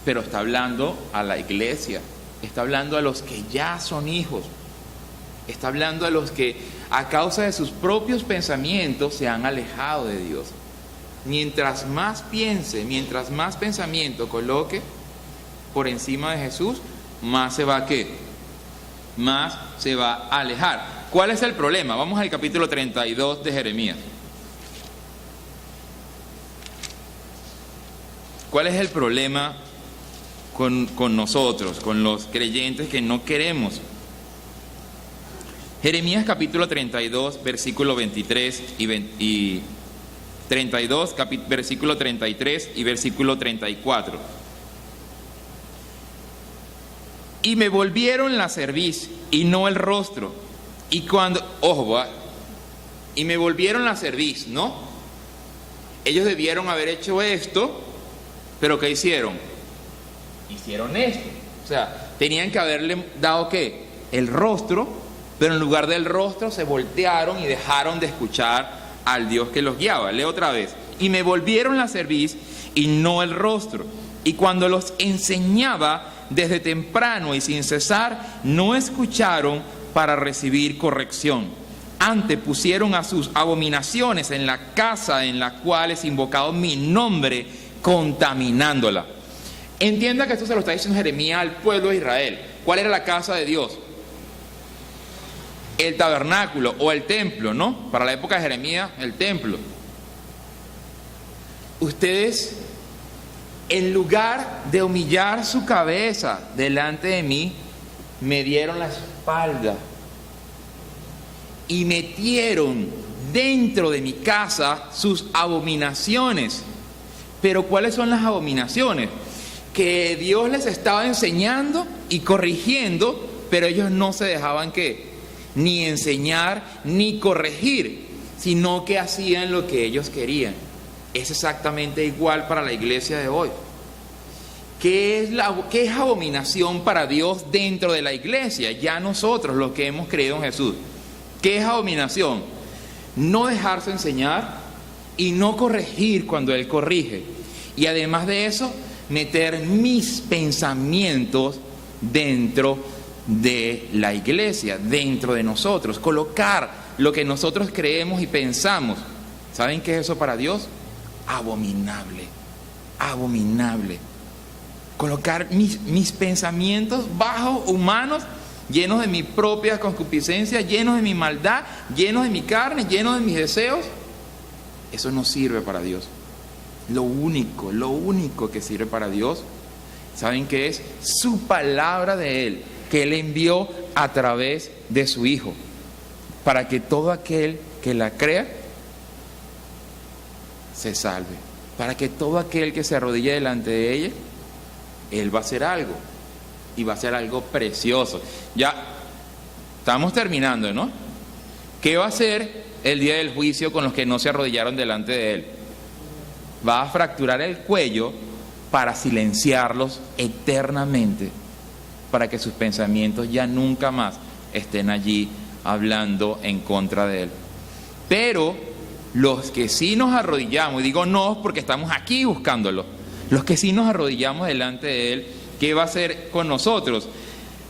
Pero está hablando a la iglesia, está hablando a los que ya son hijos, está hablando a los que a causa de sus propios pensamientos se han alejado de Dios. Mientras más piense, mientras más pensamiento coloque por encima de Jesús, más se va a ¿qué? Más se va a alejar. ¿Cuál es el problema? Vamos al capítulo 32 de Jeremías. ¿Cuál es el problema con nosotros, con los creyentes que no queremos Jeremías capítulo 32, versículo 23 y 32, versículo 33 y versículo 34. Y me volvieron la cerviz y no el rostro. Y cuando, y me volvieron la cerviz, ¿no? Ellos debieron haber hecho esto, pero ¿qué hicieron? Hicieron esto. O sea, tenían que haberle dado ¿qué? El rostro, pero en lugar del rostro se voltearon y dejaron de escuchar al Dios que los guiaba. Leo otra vez. Y me volvieron la cerviz y no el rostro. Y cuando los enseñaba desde temprano y sin cesar, no escucharon para recibir corrección. Antes pusieron a sus abominaciones en la casa en la cual es invocado mi nombre, contaminándola. Entienda que esto se lo está diciendo Jeremías al pueblo de Israel. ¿Cuál era la casa de Dios? El tabernáculo o el templo, ¿no? Para la época de Jeremías, el templo. Ustedes, en lugar de humillar su cabeza delante de mí, me dieron la espalda y metieron dentro de mi casa sus abominaciones. Pero ¿cuáles son las abominaciones? Que Dios les estaba enseñando y corrigiendo, pero ellos no se dejaban ¿qué? Ni enseñar ni corregir, sino que hacían lo que ellos querían. Es exactamente igual para la iglesia de hoy. ¿Qué es abominación para Dios dentro de la iglesia? Ya nosotros, los que hemos creído en Jesús. ¿Qué es abominación? No dejarse enseñar y no corregir cuando Él corrige. Y además de eso, meter mis pensamientos dentro de la iglesia, dentro de nosotros. Colocar lo que nosotros creemos y pensamos. ¿Saben qué es eso para Dios? Abominable. Abominable. Colocar mis pensamientos bajos, humanos, llenos de mi propia concupiscencia, llenos de mi maldad, llenos de mi carne, llenos de mis deseos. Eso no sirve para Dios. Lo único que sirve para Dios, ¿saben qué es? Su palabra de Él, que Él envió a través de su Hijo, para que todo aquel que la crea se salve, para que todo aquel que se arrodille delante de ella, Él va a hacer algo, y va a hacer algo precioso. Ya estamos terminando, ¿no? ¿Qué va a hacer el día del juicio con los que no se arrodillaron delante de Él? Va a fracturar el cuello para silenciarlos eternamente, para que sus pensamientos ya nunca más estén allí hablando en contra de Él. Pero los que sí nos arrodillamos, y digo no porque estamos aquí buscándolo, los que sí nos arrodillamos delante de Él, ¿qué va a hacer con nosotros?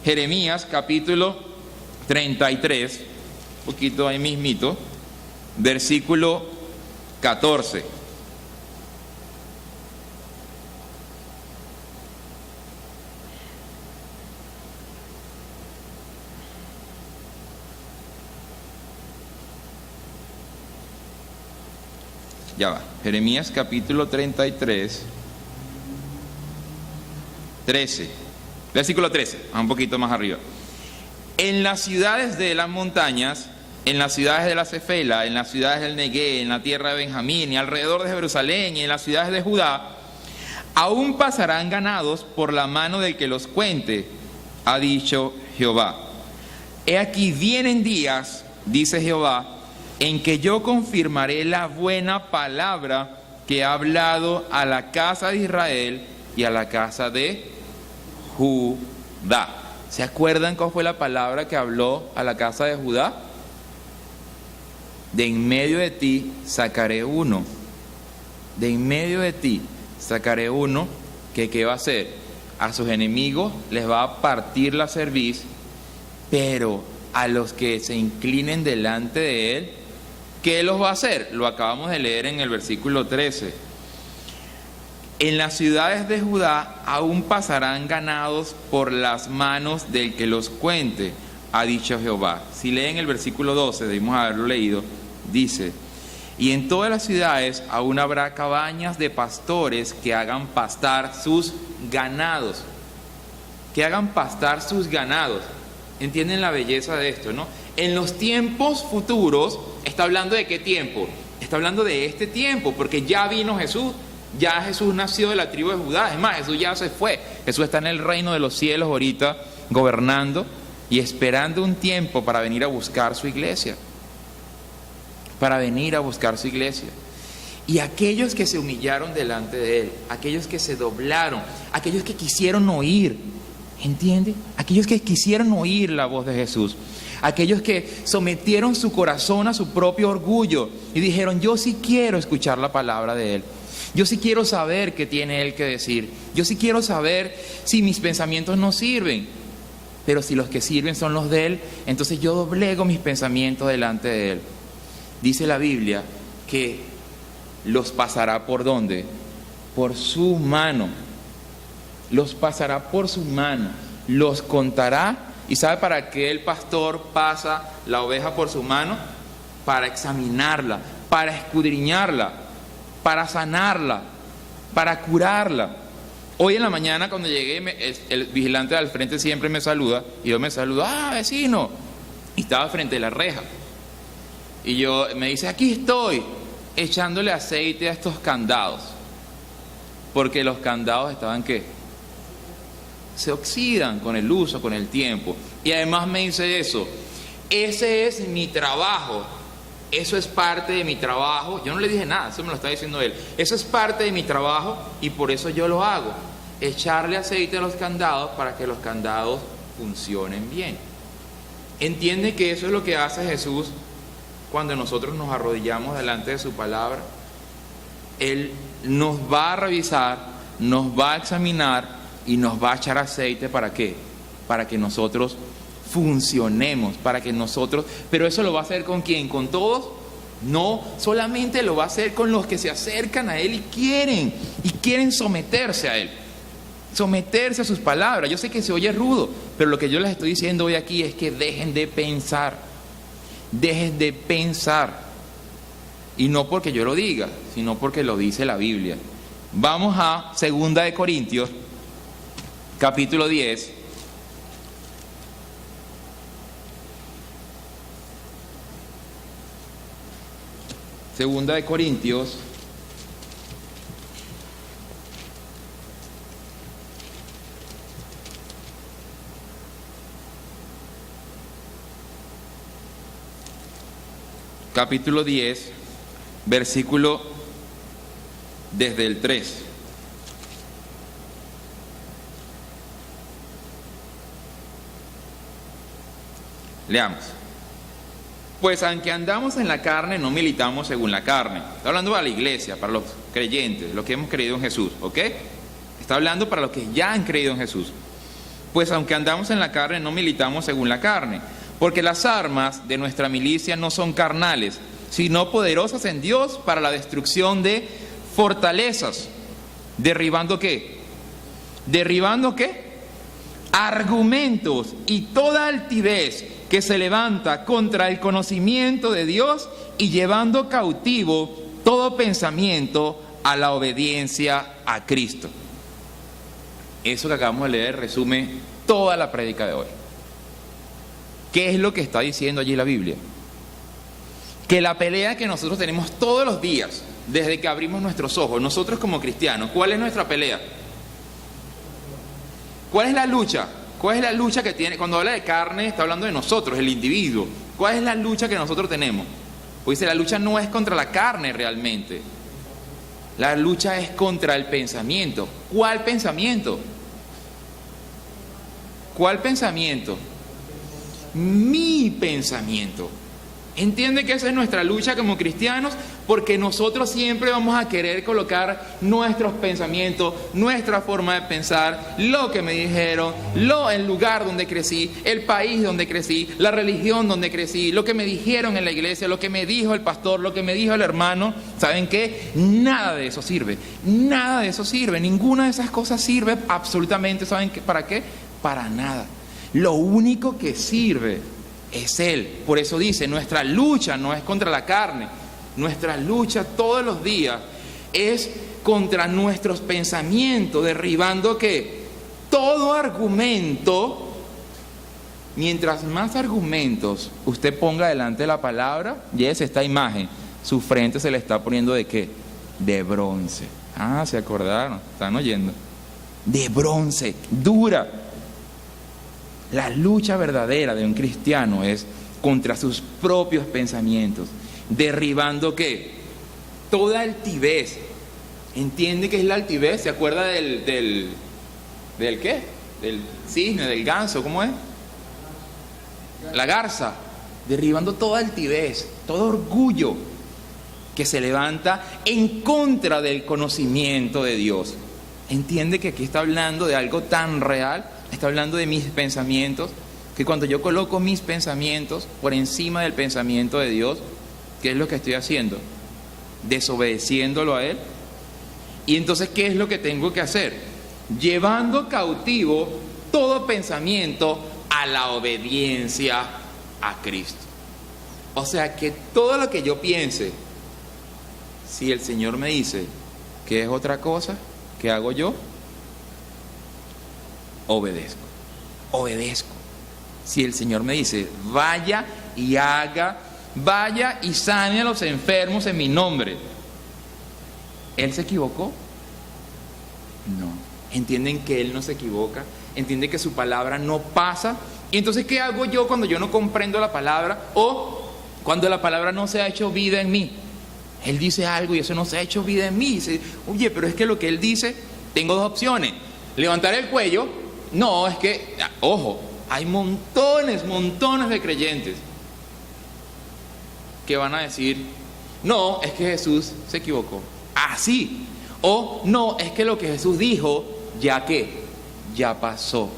Jeremías capítulo 33, un poquito ahí mismito, versículo 14. Ya va, Jeremías capítulo 33, 13, versículo 13, un poquito más arriba. En las ciudades de las montañas, en las ciudades de la Cefela, en las ciudades del Negué, en la tierra de Benjamín y alrededor de Jerusalén y en las ciudades de Judá, aún pasarán ganados por la mano del que los cuente, ha dicho Jehová. He aquí vienen días, dice Jehová, en que yo confirmaré la buena palabra que he hablado a la casa de Israel y a la casa de Judá. ¿Se acuerdan cuál fue la palabra que habló a la casa de Judá? De en medio de ti sacaré uno. De en medio de ti sacaré uno que ¿qué va a hacer? A sus enemigos les va a partir la cerviz, pero a los que se inclinen delante de él, ¿qué los va a hacer? Lo acabamos de leer en el versículo 13. En las ciudades de Judá aún pasarán ganados por las manos del que los cuente, ha dicho Jehová. Si leen el versículo 12, debimos haberlo leído, dice: y en todas las ciudades aún habrá cabañas de pastores que hagan pastar sus ganados. Que hagan pastar sus ganados. ¿Entienden la belleza de esto, no? en los tiempos futuros, está hablando de qué tiempo. Está hablando de este tiempo, porque ya vino Jesús. Ya Jesús nació de la tribu de Judá. Es más, Jesús ya se fue. Jesús está en el reino de los cielos ahorita, gobernando y esperando un tiempo para venir a buscar su iglesia. Para venir a buscar su iglesia. Y aquellos que se humillaron delante de Él, aquellos que se doblaron, aquellos que quisieron oír, ¿entiende? Aquellos que quisieron oír la voz de Jesús, aquellos que sometieron su corazón a su propio orgullo y dijeron: yo sí quiero escuchar la palabra de Él. Yo sí quiero saber qué tiene Él que decir. Yo sí quiero saber si mis pensamientos no sirven. Pero si los que sirven son los de Él, entonces yo doblego mis pensamientos delante de Él. Dice la Biblia que los pasará ¿por dónde? Por su mano. Los pasará por su mano. Los contará. ¿Y sabe para qué el pastor pasa la oveja por su mano? Para examinarla, para escudriñarla, para sanarla, para curarla. Hoy en la mañana cuando llegué, el vigilante al frente siempre me saluda, y yo me saludo: ¡ah, vecino! Y estaba frente a la reja. Y yo me dice: aquí estoy, echándole aceite a estos candados. Porque los candados estaban, ¿qué? Se oxidan con el uso, con el tiempo. Y además me dice eso: ese es mi trabajo. Eso es parte de mi trabajo. Yo no le dije nada, eso me lo está diciendo él. Eso es parte de mi trabajo y por eso yo lo hago. Echarle aceite a los candados para que los candados funcionen bien. ¿Entiende que eso es lo que hace Jesús cuando nosotros nos arrodillamos delante de su palabra? Él nos va a revisar, nos va a examinar y nos va a echar aceite. ¿Para qué? Para que nosotros funcionemos, para que nosotros... Pero eso lo va a hacer ¿con quién? ¿Con todos? No, solamente lo va a hacer con los que se acercan a Él y quieren someterse a Él, someterse a sus palabras. Yo sé que se oye rudo, pero lo que yo les estoy diciendo hoy aquí es que dejen de pensar, y no porque yo lo diga, sino porque lo dice la Biblia. Vamos a 2 de Corintios, capítulo 10. Segunda de Corintios, capítulo 10, versículo desde el 3. Leamos. Pues aunque andamos en la carne, no militamos según la carne. Está hablando para la iglesia, para los creyentes, los que hemos creído en Jesús, ¿ok? Está hablando para los que ya han creído en Jesús. Pues aunque andamos en la carne, no militamos según la carne. Porque las armas de nuestra milicia no son carnales, sino poderosas en Dios para la destrucción de fortalezas. ¿Derribando qué? ¿Derribando qué? Argumentos y toda altivez que se levanta contra el conocimiento de Dios y llevando cautivo todo pensamiento a la obediencia a Cristo. Eso que acabamos de leer resume toda la prédica de hoy. ¿Qué es lo que está diciendo allí la Biblia? Que la pelea que nosotros tenemos todos los días, desde que abrimos nuestros ojos, nosotros como cristianos, ¿cuál es nuestra pelea? ¿Cuál es la lucha? ¿Cuál es la lucha que tiene? Cuando habla de carne, está hablando de nosotros, el individuo. ¿Cuál es la lucha que nosotros tenemos? Pues dice, la lucha no es contra la carne realmente. La lucha es contra el pensamiento. ¿Cuál pensamiento? ¿Cuál pensamiento? Mi pensamiento. ¿Entiende que esa es nuestra lucha como cristianos? Porque nosotros siempre vamos a querer colocar nuestros pensamientos, nuestra forma de pensar, lo que me dijeron, el lugar donde crecí, el país donde crecí, la religión donde crecí, lo que me dijeron en la iglesia, lo que me dijo el pastor, lo que me dijo el hermano. ¿Saben qué? Nada de eso sirve. Nada de eso sirve. Ninguna de esas cosas sirve absolutamente. ¿Saben qué? ¿Para qué? Para nada. Lo único que sirve es Él. Por eso dice, nuestra lucha no es contra la carne. Nuestra lucha todos los días es contra nuestros pensamientos, derribando ¿qué? Todo argumento Mientras más argumentos usted ponga delante de la palabra, y es esta imagen, su frente se le está poniendo ¿de qué? De bronce. Ah, ¿se acordaron? ¿Están oyendo? De bronce, dura. La lucha verdadera de un cristiano es contra sus propios pensamientos, derribando ¿qué? Toda altivez. ¿Entiende qué es la altivez? ¿Se acuerda del qué? Del cisne, del ganso, ¿cómo es? La garza. Derribando toda altivez, todo orgullo que se levanta en contra del conocimiento de Dios. ¿Entiende que aquí está hablando de algo tan real? Está hablando de mis pensamientos, que cuando yo coloco mis pensamientos por encima del pensamiento de Dios, ¿qué es lo que estoy haciendo? Desobedeciéndolo a Él. Y entonces, ¿qué es lo que tengo que hacer? Llevando cautivo todo pensamiento a la obediencia a Cristo. O sea, que todo lo que yo piense, si el Señor me dice que es otra cosa, ¿qué hago yo? Obedezco. Obedezco. Si el Señor me dice, vaya y haga, vaya y sane a los enfermos en mi nombre, ¿Él se equivocó? No. ¿Entienden que Él no se equivoca? ¿Entienden que su palabra no pasa? Y entonces, ¿qué hago yo cuando yo no comprendo la palabra? O cuando la palabra no se ha hecho vida en mí. Él dice algo y eso no se ha hecho vida en mí. Dice, oye, pero es que lo que Él dice, tengo dos opciones. Levantar el cuello. No, es que, ojo, hay montones de creyentes que van a decir, no, es que Jesús se equivocó. Así. O no, es que lo que Jesús dijo, ya que, ya pasó.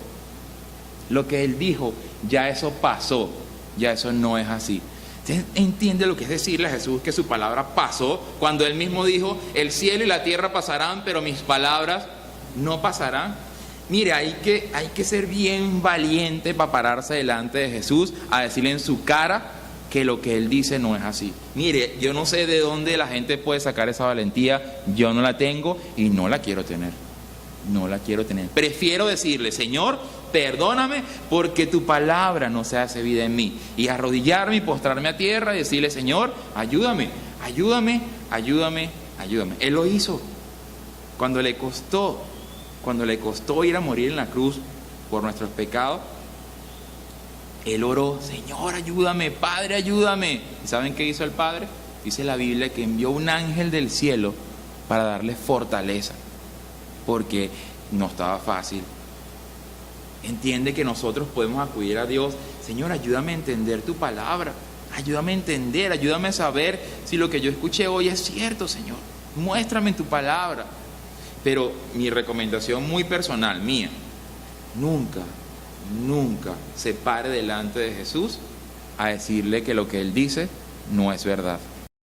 Lo que Él dijo, ya eso pasó. Ya eso no es así. ¿Usted entiende lo que es decirle a Jesús que su palabra pasó? Cuando Él mismo dijo, el cielo y la tierra pasarán, pero mis palabras no pasarán. Mire, hay que ser bien valiente para pararse delante de Jesús a decirle en su cara que lo que Él dice no es así. Mire, yo no sé de dónde la gente puede sacar esa valentía, yo no la tengo y no la quiero tener. No la quiero tener. Prefiero decirle, Señor, perdóname porque tu palabra no se hace vida en mí. Y arrodillarme y postrarme a tierra y decirle, Señor, ayúdame, ayúdame, ayúdame, ayúdame. Él lo hizo cuando le costó ir a morir en la cruz por nuestros pecados. Él oró, Señor, ayúdame, Padre, ayúdame. ¿Y saben qué hizo el Padre? Dice la Biblia que envió un ángel del cielo para darle fortaleza, porque no estaba fácil. Entiende que nosotros podemos acudir a Dios, Señor, ayúdame a entender tu palabra, ayúdame a entender, ayúdame a saber si lo que yo escuché hoy es cierto, Señor. Muéstrame tu palabra. Pero mi recomendación muy personal, mía, nunca se pare delante de Jesús a decirle que lo que Él dice no es verdad.